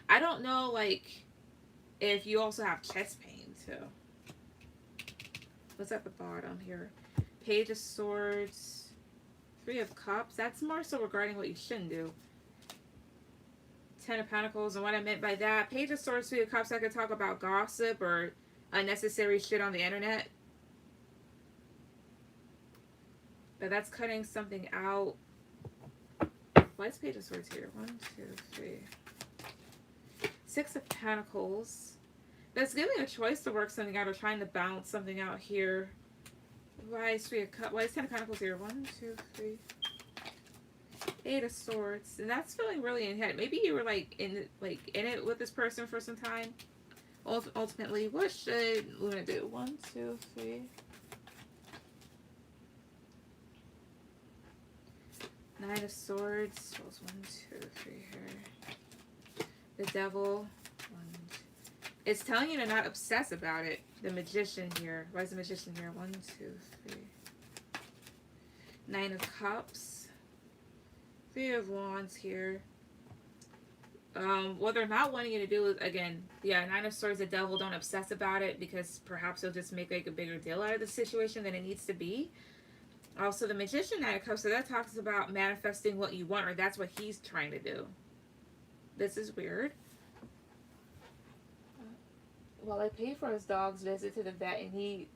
I don't know, like, if you also have chest pain too. What's at the bottom here? Page of Swords, Three of Cups. That's more so regarding what you shouldn't do. Ten of Pentacles, and what I meant by that, Page of Swords, Three of Cups, I could talk about gossip or unnecessary shit on the internet. But that's cutting something out. Why is Page of Swords here? 1, 2, 3. Six of Pentacles. That's giving a choice to work something out or trying to balance something out here. Why is Three of Cups? Why is Ten of Pentacles here? 1, 2, 3. Eight of Swords. And that's feeling really in head. Maybe you were like in it with this person for some time. Ultimately, what should Luna do? 1, 2, 3. Nine of Swords. What was 1, 2, 3 here? The Devil. It's telling you to not obsess about it. The Magician here. Why is the Magician here? 1, 2, 3. Nine of Cups. Three of Wands here. What they're not wanting you to do is, again, yeah, Nine of Swords, the Devil, don't obsess about it because perhaps they'll just make like a bigger deal out of the situation than it needs to be. Also, the Magician, Nine of Cups, so that talks about manifesting what you want, or that's what he's trying to do. This is weird. Well, I paid for his dog's visit to the vet, and he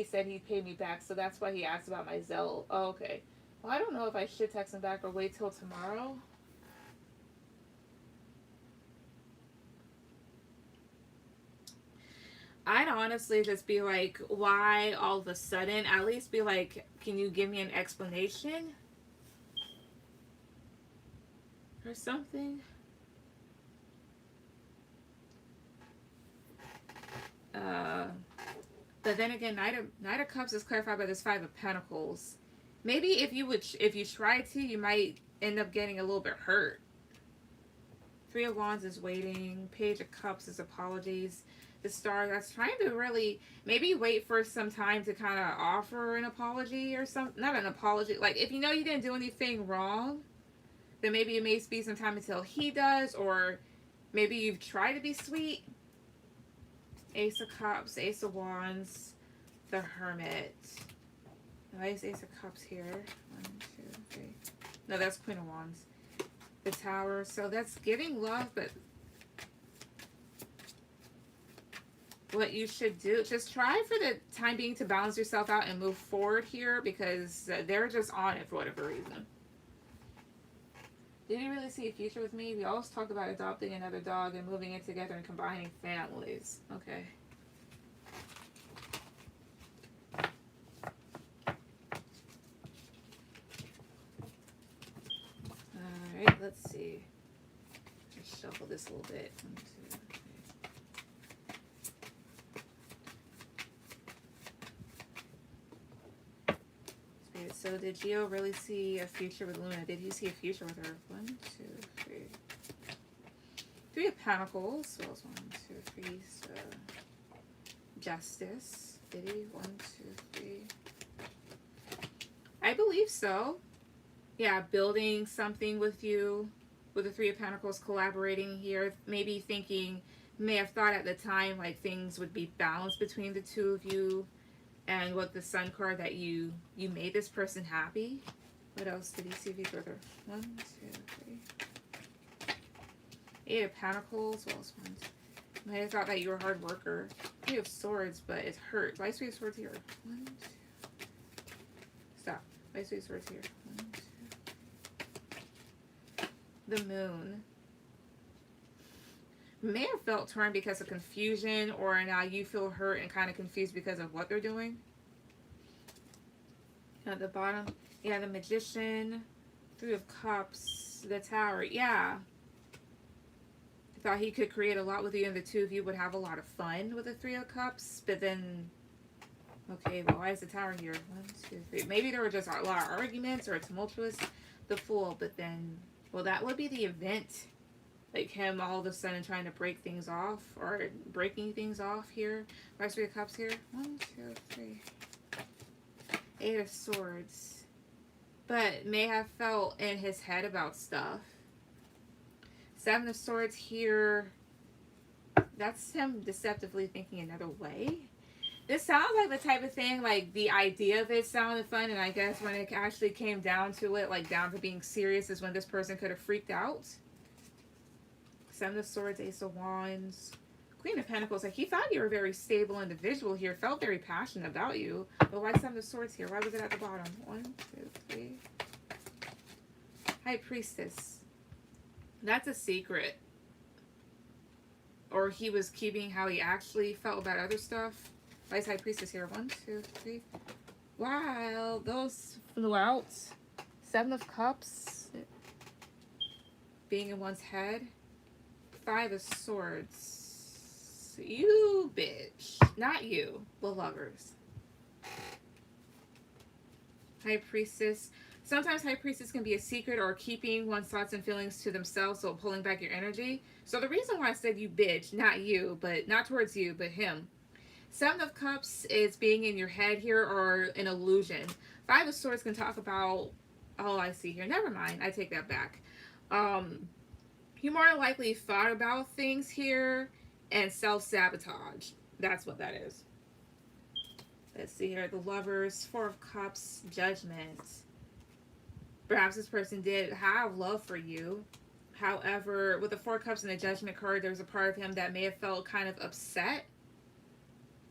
said he'd pay me back, so that's why he asked about my Zelle. Oh, okay. Well, I don't know if I should text him back or wait till tomorrow. I'd honestly just be like, why all of a sudden? At least be like, can you give me an explanation? Or something? But then again, Knight of Cups is clarified by this Five of Pentacles. Maybe if you try to, you might end up getting a little bit hurt. Three of Wands is waiting. Page of Cups is apologies. The Star, that's trying to really maybe wait for some time to kind of offer an apology or something. Not an apology. Like, if you know you didn't do anything wrong, then maybe it may be some time until he does, or maybe you've tried to be sweet. Ace of Cups, Ace of Wands, the Hermit. Why is Ace of Cups here? 1, 2, 3. No, that's Queen of Wands. The Tower. So that's giving love, but what you should do, just try for the time being to balance yourself out and move forward here, because they're just on it for whatever reason. Did you really see a future with me? We always talk about adopting another dog and moving in together and combining families. Okay. Alright, let's see. Let's shuffle this a little bit. 1, 2, 3. So did Gio really see a future with Luna? Did he see a future with her? 1, 2, 3. Three of Pentacles. So 1, 2, 3. So Justice. Did he? 1, 2, 3. I believe so. Yeah, building something with you. With the Three of Pentacles, collaborating here. Maybe thinking, may have thought at the time like things would be balanced between the two of you. And with the Sun card that you made this person happy. What else did he see with her? 1, 2, 3. Eight of Pentacles. What else? Might have thought that you were a hard worker. Three of Swords, but it's hurt. Why is Three of Swords here? 1, 2. Stop. Why is Three of Swords here? 1, 2. The Moon. May have felt torn because of confusion, or now you feel hurt and kind of confused because of what they're doing. At the bottom, yeah, the Magician, Three of Cups, the Tower, yeah. Thought he could create a lot with you, and the two of you would have a lot of fun with the Three of Cups, but then, okay, but why is the Tower here? 1, 2, 3. Maybe there were just a lot of arguments or tumultuous. The Fool, but then, well, that would be the event. Like him all of a sudden trying to break things off, or breaking things off here. Why is Three of Cups here? 1, 2, 3. Eight of Swords. But may have felt in his head about stuff. Seven of Swords here. That's him deceptively thinking another way. This sounds like the type of thing, like the idea of it sounded fun, and I guess when it actually came down to it, like down to being serious, is when this person could have freaked out. Seven of Swords, Ace of Wands, Queen of Pentacles. Like, he thought you were a very stable individual here, felt very passionate about you. But why Seven of Swords here? Why was it at the bottom? 1, 2, 3. High Priestess. That's a secret. Or he was keeping how he actually felt about other stuff. Why is High Priestess here? 1, 2, 3. Wow, those flew out. Seven of Cups. Being in one's head. 5 of Swords. You bitch. Not you. The lovers. High Priestess. Sometimes High Priestess can be a secret or keeping one's thoughts and feelings to themselves, so pulling back your energy. So the reason why I said you bitch, not you, but not towards you, but him. Seven of Cups is being in your head here, or an illusion. 5 of Swords can talk about, oh, I see here. Never mind. I take that back. You more than likely thought about things here and self-sabotage. That's what that is. Let's see here. The Lovers, 4 of Cups, Judgment. Perhaps this person did have love for you. However, with the 4 of Cups and the Judgment card, there's a part of him that may have felt kind of upset.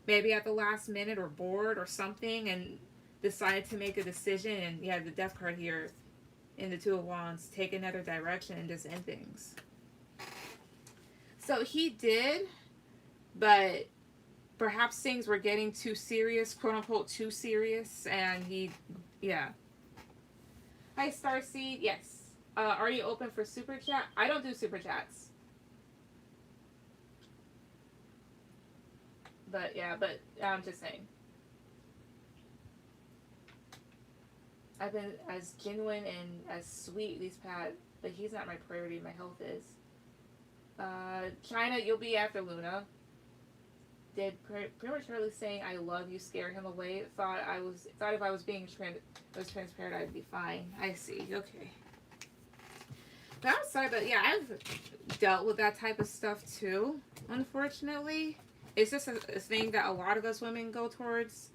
Maybe at the last minute, or bored or something, and decided to make a decision. And yeah, the Death card here in the 2 of Wands, take another direction and just end things. So he did, but perhaps things were getting too serious, quote unquote, too serious, and he, yeah. Hi, Starseed. Yes. Are you open for super chat? I don't do super chats. But yeah, but I'm just saying. I've been as genuine and as sweet these past, but he's not my priority. My health is. China, you'll be after Luna. Did prematurely saying I love you scare him away? Thought if I was being transparent, I'd be fine. I see. Okay. But I'm sorry, but yeah, I've dealt with that type of stuff too. Unfortunately, it's just a thing that a lot of us women go towards.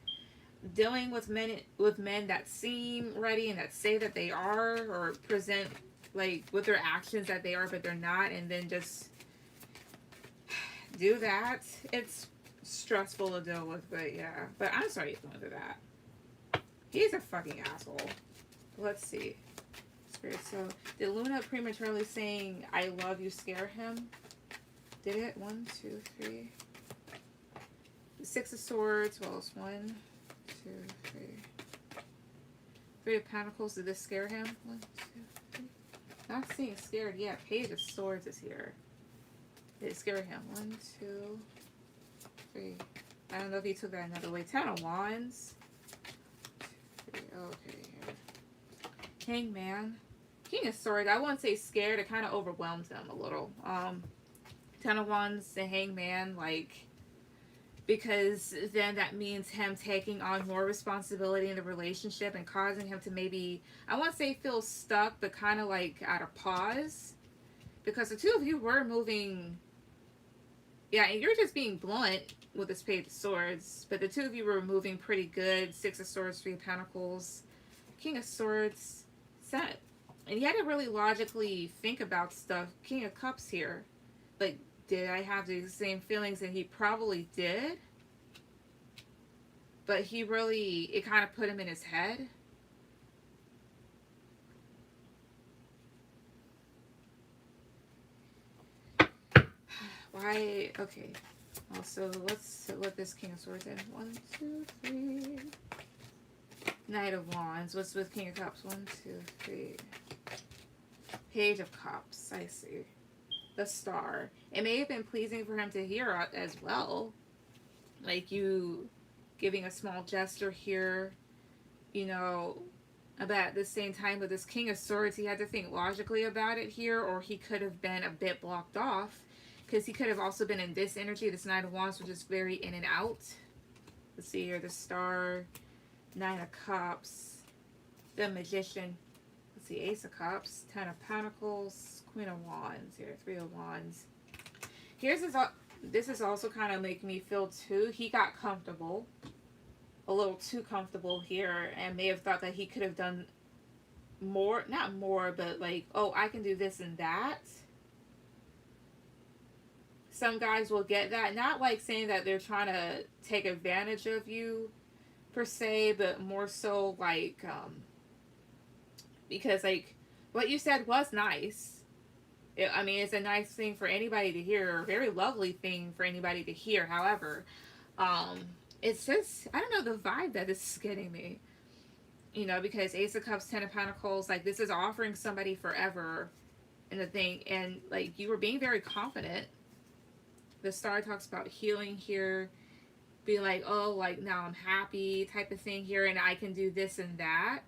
Dealing with men that seem ready and that say that they are, or present like with their actions that they are, but they're not, and then just do that. It's stressful to deal with, but yeah. But I'm sorry you're going through that. He's a fucking asshole. Let's see. Spirit. So did Luna prematurely saying I love you scare him? Did it? 1, 2, 3. 6 of Swords. Well, it's 1, 2, 3. 3 of Pentacles. Did this scare him? 1, 2, 3. Not seeing scared yet. Page of Swords is here. Did it scare him? 1, 2, 3. I don't know if he took that another way. 10 of Wands. 2, 3. Okay. Hangman. King of Swords. I wouldn't say scared. It kind of overwhelmed him a little. 10 of Wands, the Hangman, like, because then that means him taking on more responsibility in the relationship and causing him to maybe, I won't say feel stuck, but kind of like at a pause. Because the two of you were moving, yeah, and you're just being blunt with this Page of Swords, but the two of you were moving pretty good. 6 of Swords, 3 of Pentacles, King of Swords, set. And you had to really logically think about stuff. King of Cups here. Like, did I have the same feelings? And he probably did. But he really, it kind of put him in his head. Why? Okay. Also, let's let this King of Swords in. 1, 2, 3. Knight of Wands. What's with King of Cups? 1, 2, 3. Page of Cups. I see. The Star. It may have been pleasing for him to hear as well. Like you giving a small gesture here. You know, about at the same time with this King of Swords, he had to think logically about it here, or he could have been a bit blocked off. Because he could have also been in this energy. This Knight of Wands, which is very in and out. Let's see here. The Star. 9 of Cups. The Magician. Let's see. Ace of Cups. 10 of Pentacles. Queen of Wands here. 3 of Wands. Here's his This is also kind of making me feel too, he got comfortable, a little too comfortable here, and may have thought that he could have done more, not more, but like, oh, I can do this and that. Some guys will get that, not like saying that they're trying to take advantage of you per se, but more so like, because like what you said was nice. I mean, it's a nice thing for anybody to hear, a very lovely thing for anybody to hear. However, um, it's just, I don't know, the vibe that this is getting me. You know, because Ace of Cups, Ten of Pentacles, like this is offering somebody forever in the thing, and like you were being very confident. The star talks about healing here, being like, oh, like now I'm happy type of thing here, and I can do this and that.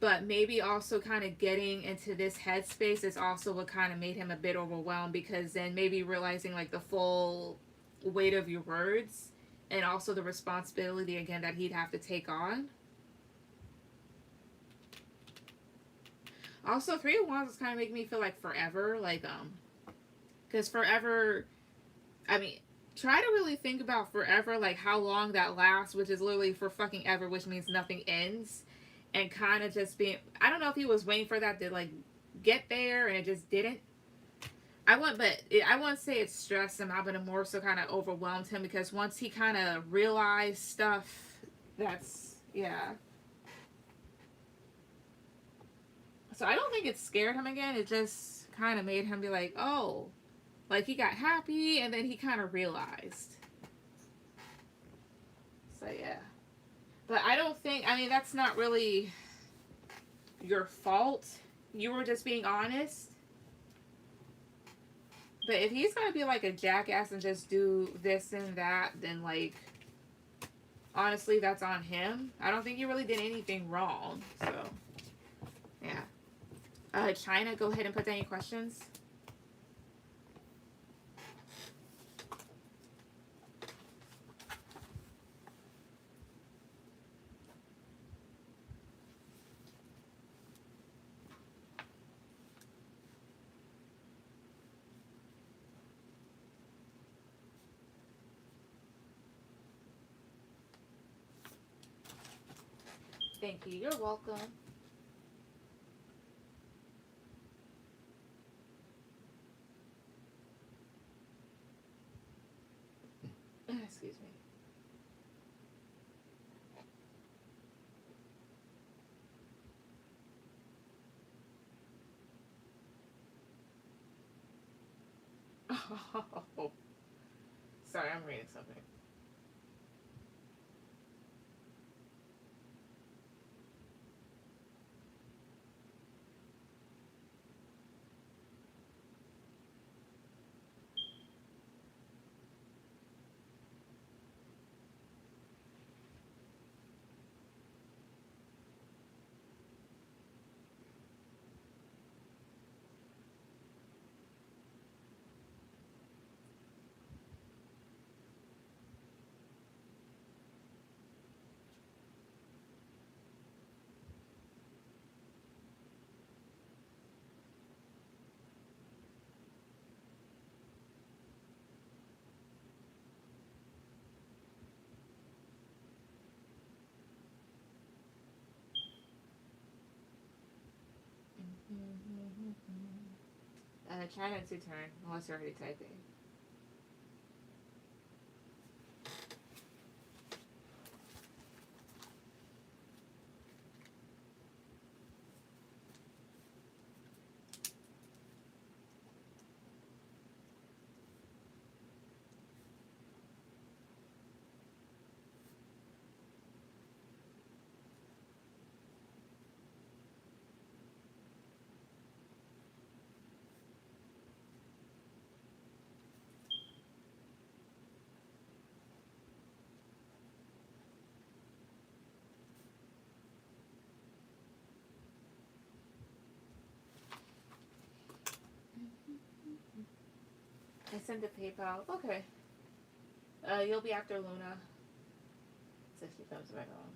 But maybe also kind of getting into this headspace is also what kind of made him a bit overwhelmed, because then maybe realizing like the full weight of your words and also the responsibility again that he'd have to take on. Also, Three of Wands is kind of making me feel like forever, like because forever, I mean, try to really think about forever, like how long that lasts, which is literally for fucking ever, which means nothing ends. And kind of just being, I don't know if he was waiting for that to like get there and it just didn't. I wouldn't say it stressed him out, but it more so kind of overwhelmed him, because once he kind of realized stuff, that's, yeah. So I don't think it scared him again. It just kind of made him be like, oh, like he got happy and then he kind of realized. So yeah. But I don't think, I mean, that's not really your fault. You were just being honest. But if he's going to be like a jackass and just do this and that, then like, honestly, that's on him. I don't think you really did anything wrong. So, yeah. China, go ahead and put down your questions. Thank you. You're welcome. Excuse me. Oh, sorry, I'm reading something. China, it's your turn, unless you're already typing. I sent the PayPal. Okay. You'll be after Luna. So she comes back on.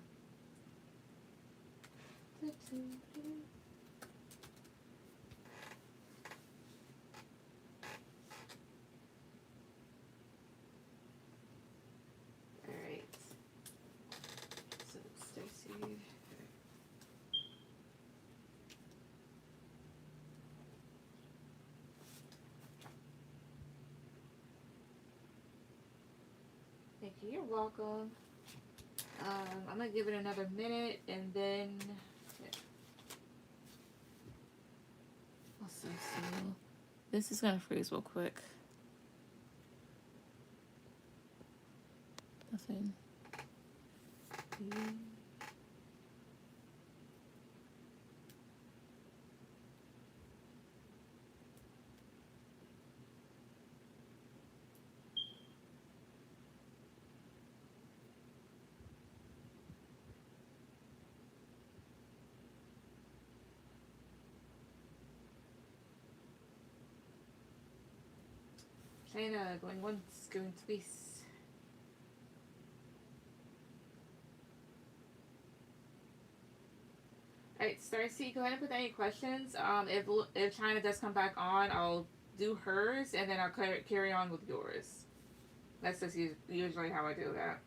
You're welcome. I'm gonna give it another minute and then also see. This is gonna freeze real quick. Nothing. China going once, going twice. Alright, Starcy, go ahead and put any questions. If China does come back on, I'll do hers and then I'll carry on with yours. That's just usually how I do that.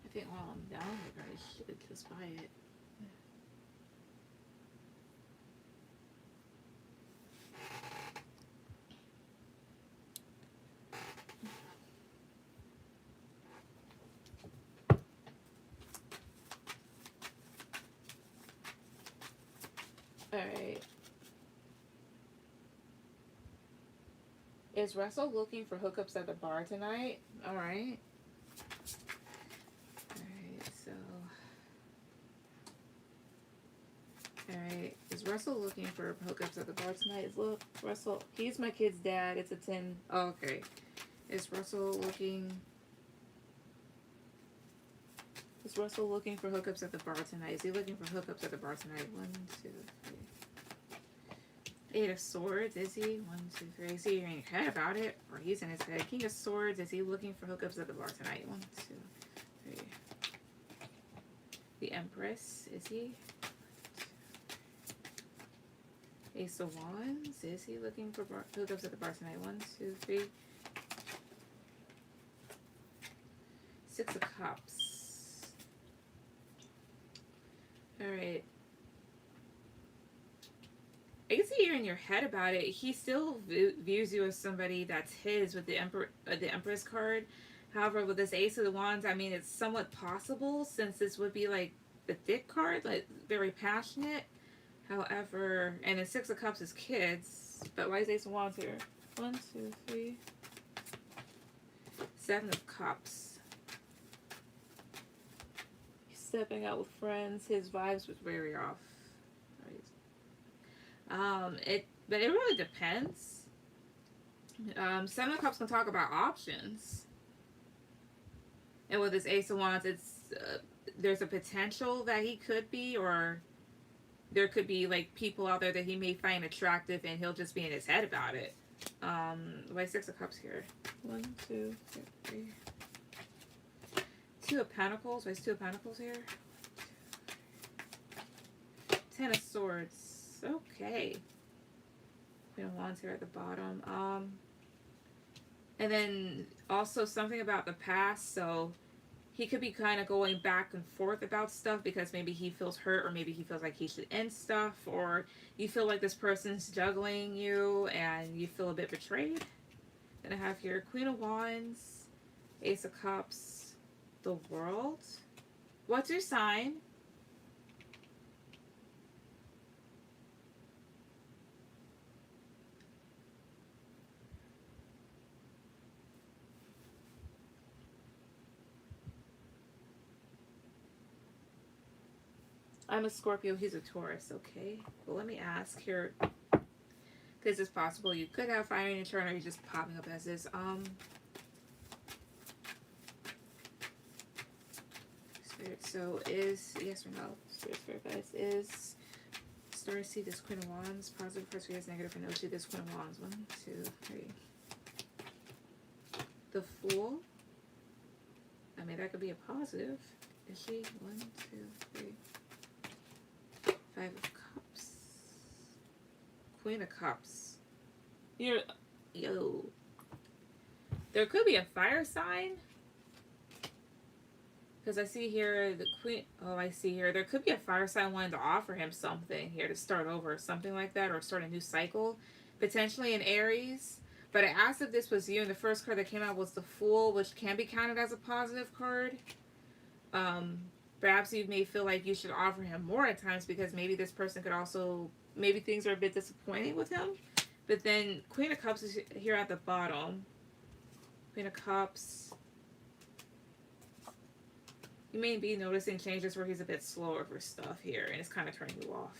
I think while I'm down there, I should just buy it. Alright. Is Russell looking for hookups at the bar tonight? Alright. Alright, so. Alright. Is Russell looking for hookups at the bar tonight? Look, Russell, he's my kid's dad. It's a 10. Oh, okay. Is Russell looking for hookups at the bar tonight? Is he looking for hookups at the bar tonight? 1, 2, 3. 8 of Swords, is he? 1, 2, 3. Is he in your head about it? Or he's in his head. King of Swords, is he looking for hookups at the bar tonight? 1, 2, 3. The Empress, is he? Ace of Wands, is he looking for hookups at the bar tonight? 1, 2, 3. 6 of Cups. Alright. I can see you're in your head about it. He still views you as somebody that's his with the Empress card. However, with this Ace of the Wands, I mean, it's somewhat possible since this would be like the thick card, like very passionate. However, and the 6 of Cups is kids. But why is Ace of Wands here? 1, 2, 3. 7 of Cups. He's stepping out with friends. His vibes was very off. But it really depends. 7 of Cups can talk about options. And with this Ace of Wands, it's there's a potential that he could be, or there could be like people out there that he may find attractive and he'll just be in his head about it. Why 6 of Cups here? 1, 2, 3. 2 of Pentacles. Why is 2 of Pentacles here? 10 of Swords. Okay. Queen of Wands here at the bottom. And then also something about the past. So he could be kind of going back and forth about stuff because maybe he feels hurt or maybe he feels like he should end stuff, or you feel like this person's juggling you and you feel a bit betrayed. Then I have here Queen of Wands, Ace of Cups, the World. What's your sign? I'm a Scorpio, he's a Taurus, okay? Well, let me ask here, because it's possible you could have fire in your chart, or you're just popping up as this. Spirit, So is, yes or no? Spirit guys, is Star see this Queen of Wands positive for you guys, negative for no to this Queen of Wands? 1, 2, 3. The Fool. I mean, that could be a positive. Is she? 1, 2, 3. 5 of Cups. Queen of Cups. You're, yo. There could be a fire sign. Because I see here the Queen. Oh, I see here. There could be a fire sign wanting to offer him something here to start over or something like that, or start a new cycle. Potentially an Aries. But I asked if this was you, and the first card that came out was the Fool, which can be counted as a positive card. Perhaps you may feel like you should offer him more at times because maybe this person could also, maybe things are a bit disappointing with him. But then Queen of Cups is here at the bottom. Queen of Cups. You may be noticing changes where he's a bit slower for stuff here, and it's kind of turning you off.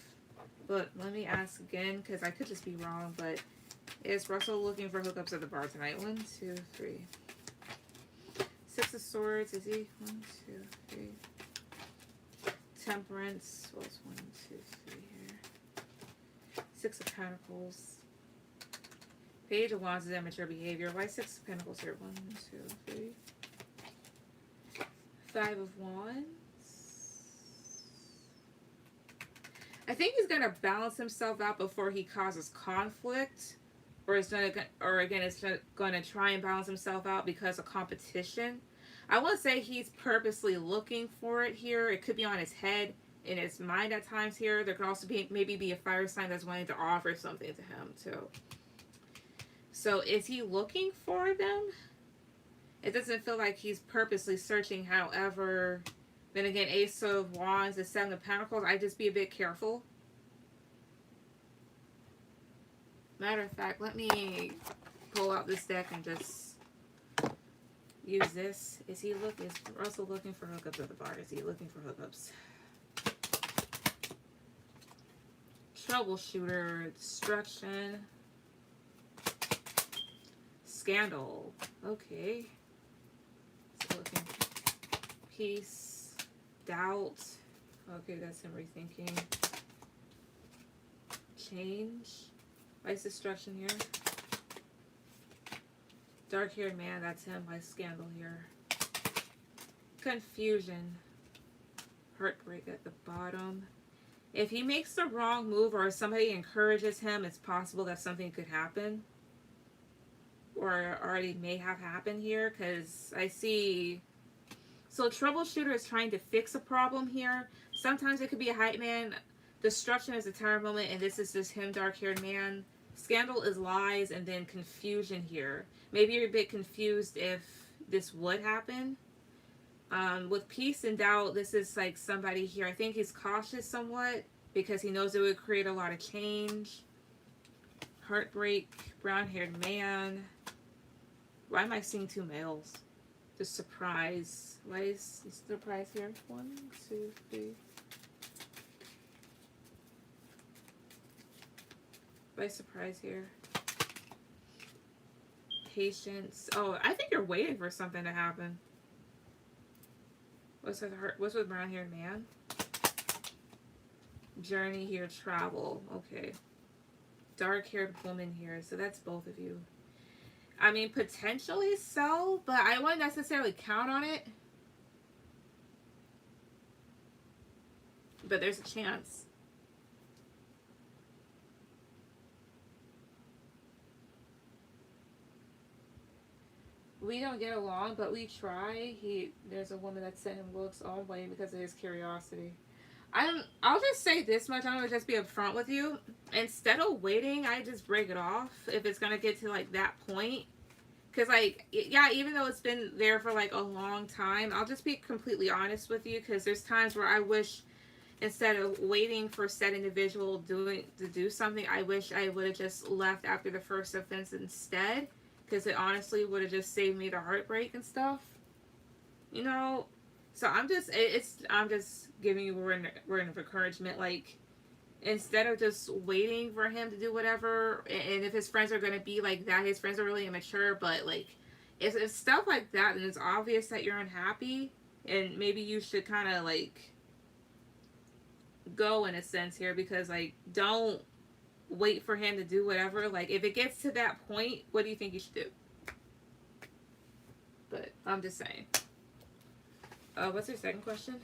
But let me ask again, because I could just be wrong, but is Russell looking for hookups at the bar tonight? 1, 2, 3. 6 of Swords, is he? 1, 2, 3. Temperance, what's 1, 2, 3 here? 6 of Pentacles. Page of Wands is immature behavior. Why 6 of Pentacles here? 1, 2, 3. 5 of Wands. I think he's gonna balance himself out before he causes conflict, or is gonna try and balance himself out because of competition. I won't say he's purposely looking for it here. It could be on his head, in his mind at times here. There could also be maybe a fire sign that's wanting to offer something to him too. So is he looking for them? It doesn't feel like he's purposely searching. However, then again, Ace of Wands, the 7 of Pentacles, I'd just be a bit careful. Matter of fact, let me pull out this deck and just use this. Is Russell looking for hookups at the bar? Is he looking for hookups? Troubleshooter, destruction, scandal. Okay. So looking peace, doubt. Okay, that's him rethinking. Change. Vice destruction here. Dark-haired man, that's him. By scandal here. Confusion. Heartbreak at the bottom. If he makes the wrong move or somebody encourages him, it's possible that something could happen. Or already may have happened here. Because I see... So troubleshooter is trying to fix a problem here. Sometimes it could be a hype man. Destruction is a terror moment. And this is just him, dark-haired man. Scandal is lies and then confusion here. Maybe you're a bit confused if this would happen. With peace and doubt, this is like somebody here. I think he's cautious somewhat because he knows it would create a lot of change. Heartbreak, brown-haired man. Why am I seeing 2 males? The surprise. Why is surprise here? 1, 2, 3. By surprise here. Patience. Oh, I think you're waiting for something to happen. What's with brown haired man? Journey here, travel. Okay. Dark haired woman here. So that's both of you. I mean, potentially so, but I wouldn't necessarily count on it. But there's a chance. We don't get along, but we try. There's a woman that sent him looks all way because of his curiosity. I'll just say this much. I'm gonna just be upfront with you. Instead of waiting, I just break it off if it's gonna get to like that point. Cause like, yeah, even though it's been there for like a long time, I'll just be completely honest with you. Cause there's times where I wish instead of waiting for said individual to do something, I wish I would have just left after the first offense instead. Because it honestly would have just saved me the heartbreak and stuff. You know? So I'm just giving you a word of encouragement. Like, instead of just waiting for him to do whatever, and if his friends are going to be like that, his friends are really immature, but like, if stuff like that, and it's obvious that you're unhappy, And maybe you should kind of like go in a sense here, because like don't wait for him to do whatever. Like if it gets to that point, what do you think you should do? But I'm just saying. What's your second question?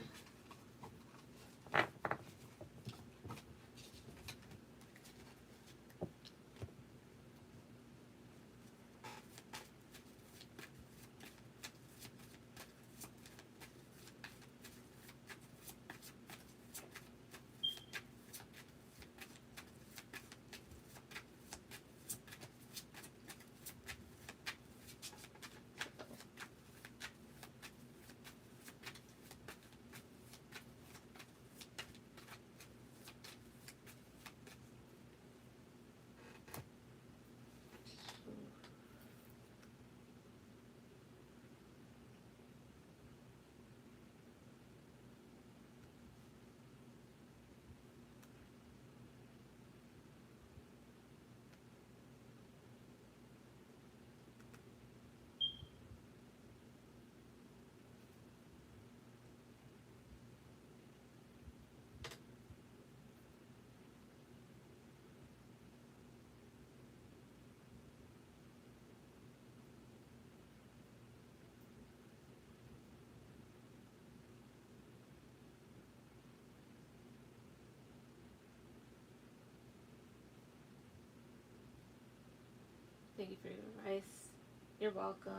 Thank you for your advice. You're welcome.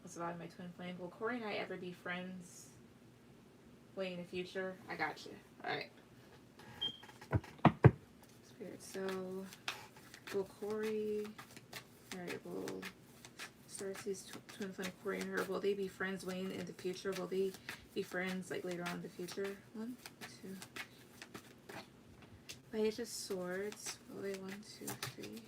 What's about my twin flame? Will Corey and I ever be friends way in the future? I got you. Alright. Spirit, so will Corey... Alright, will Cersei's twin flame, Corey and her, will they be friends way in the future? Will they be friends like later on in the future? 1, 2. Page of Swords. Will they? 1, 2, 3.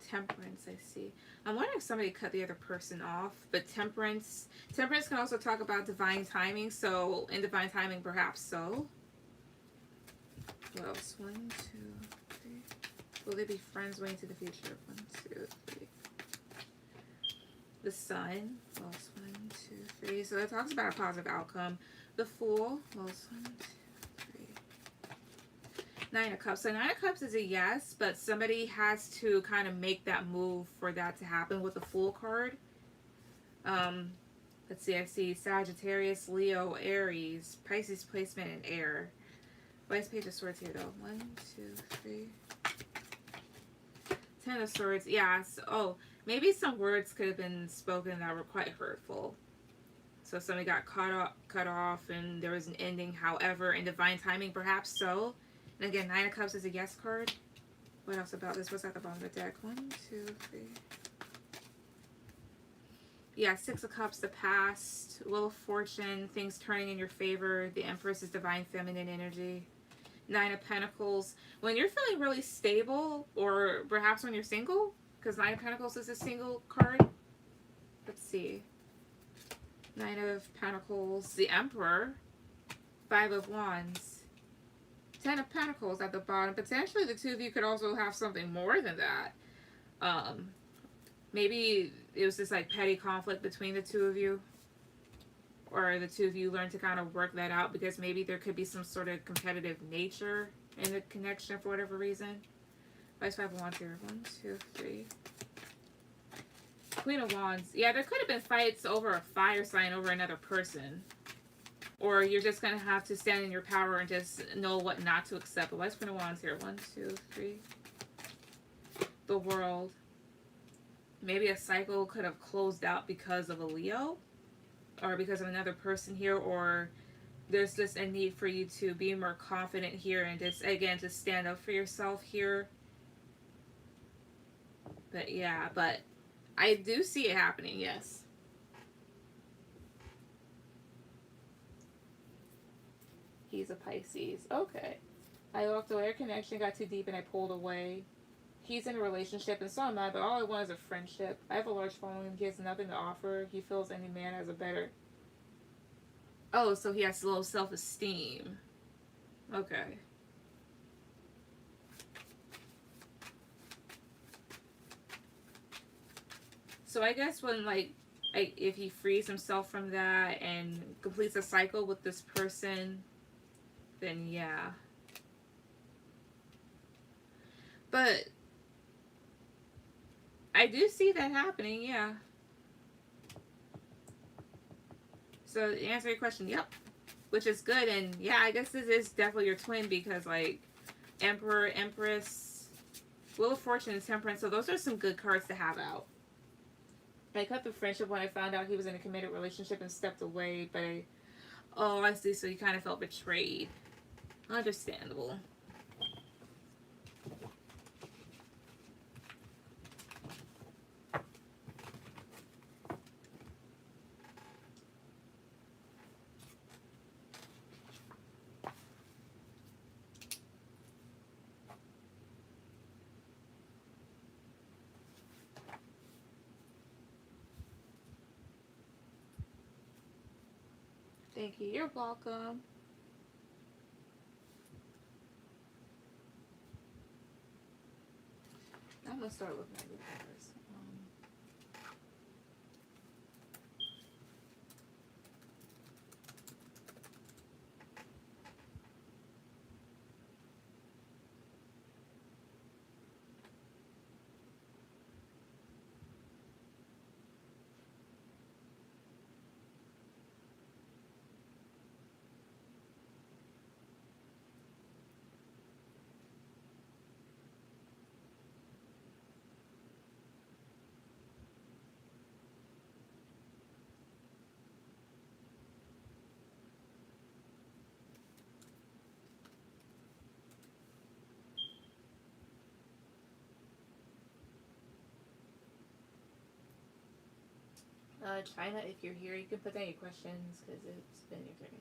Temperance, I see. I'm wondering if somebody cut the other person off, but temperance can also talk about divine timing, so in divine timing perhaps so. What else? 1, 2, 3. Will they be friends way into the future? 1, 2, 3. The Sun. What else? 1, 2, 3. So it talks about a positive outcome. The Fool. What else? 1, 2, 3. 9 of Cups. So 9 of Cups is a yes, but somebody has to kind of make that move for that to happen with the Fool card. Let's see. I see Sagittarius, Leo, Aries, Pisces placement, and Air. Vice Page of Swords here though. 1, 2, 3. 10 of Swords. Yeah. So, maybe some words could have been spoken that were quite hurtful. So somebody got cut off, and there was an ending. However, in divine timing, perhaps so. And again, 9 of Cups is a yes card. What else about this? What's at the bottom of the deck? 1, 2, 3. Yeah, 6 of Cups, the past. Wheel of Fortune, things turning in your favor. The Empress is divine feminine energy. 9 of Pentacles. When you're feeling really stable, or perhaps when you're single, because 9 of Pentacles is a single card. Let's see. 9 of Pentacles, the Emperor. 5 of Wands. 10 of Pentacles at the bottom. Potentially the two of you could also have something more than that. Maybe it was just like petty conflict between the two of you. Or the two of you learn to kind of work that out, because maybe there could be some sort of competitive nature in the connection for whatever reason. Vice 5 of Wands here. 1, 2, 3. Queen of Wands. Yeah, there could have been fights over a fire sign over another person. Or you're just going to have to stand in your power and just know what not to accept. But Vice Queen of Wands here. 1, 2, 3. The World. Maybe a cycle could have closed out because of a Leo. Or because of another person here. Or there's just a need for you to be more confident here. And just, again, to stand up for yourself here. But yeah, but I do see it happening, yes. He's a Pisces. Okay. I walked away. Our connection got too deep and I pulled away. He's in a relationship and so am I, but all I want is a friendship. I have a large following. He has nothing to offer. He feels any man has a better... Oh, so he has low self-esteem. Okay. So I guess when, like, like if he frees himself from that and completes a cycle with this person, then yeah. But I do see that happening, yeah. So to answer your question, yep. Which is good, and yeah, I guess this is definitely your twin because like Emperor, Empress, Wheel of Fortune, and Temperance. So those are some good cards to have out. I cut the friendship when I found out he was in a committed relationship and stepped away, but oh, I see. So he kind of felt betrayed. Understandable. Thank you. You're welcome. I'm gonna start looking at the covers. China, if you're here, you can put down your questions because it's been your turn.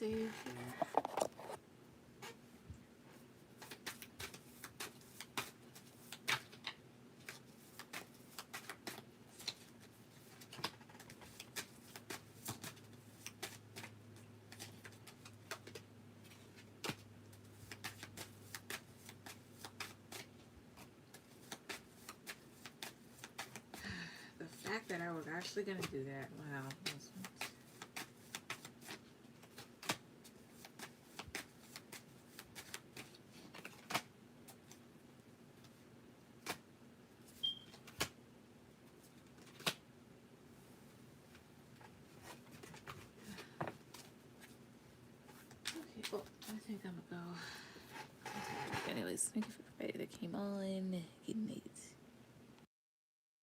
save here. The fact that I was actually going to do that, wow. Okay, well, I think I'm going to go. Anyways, thank you for everybody that came on. Good night.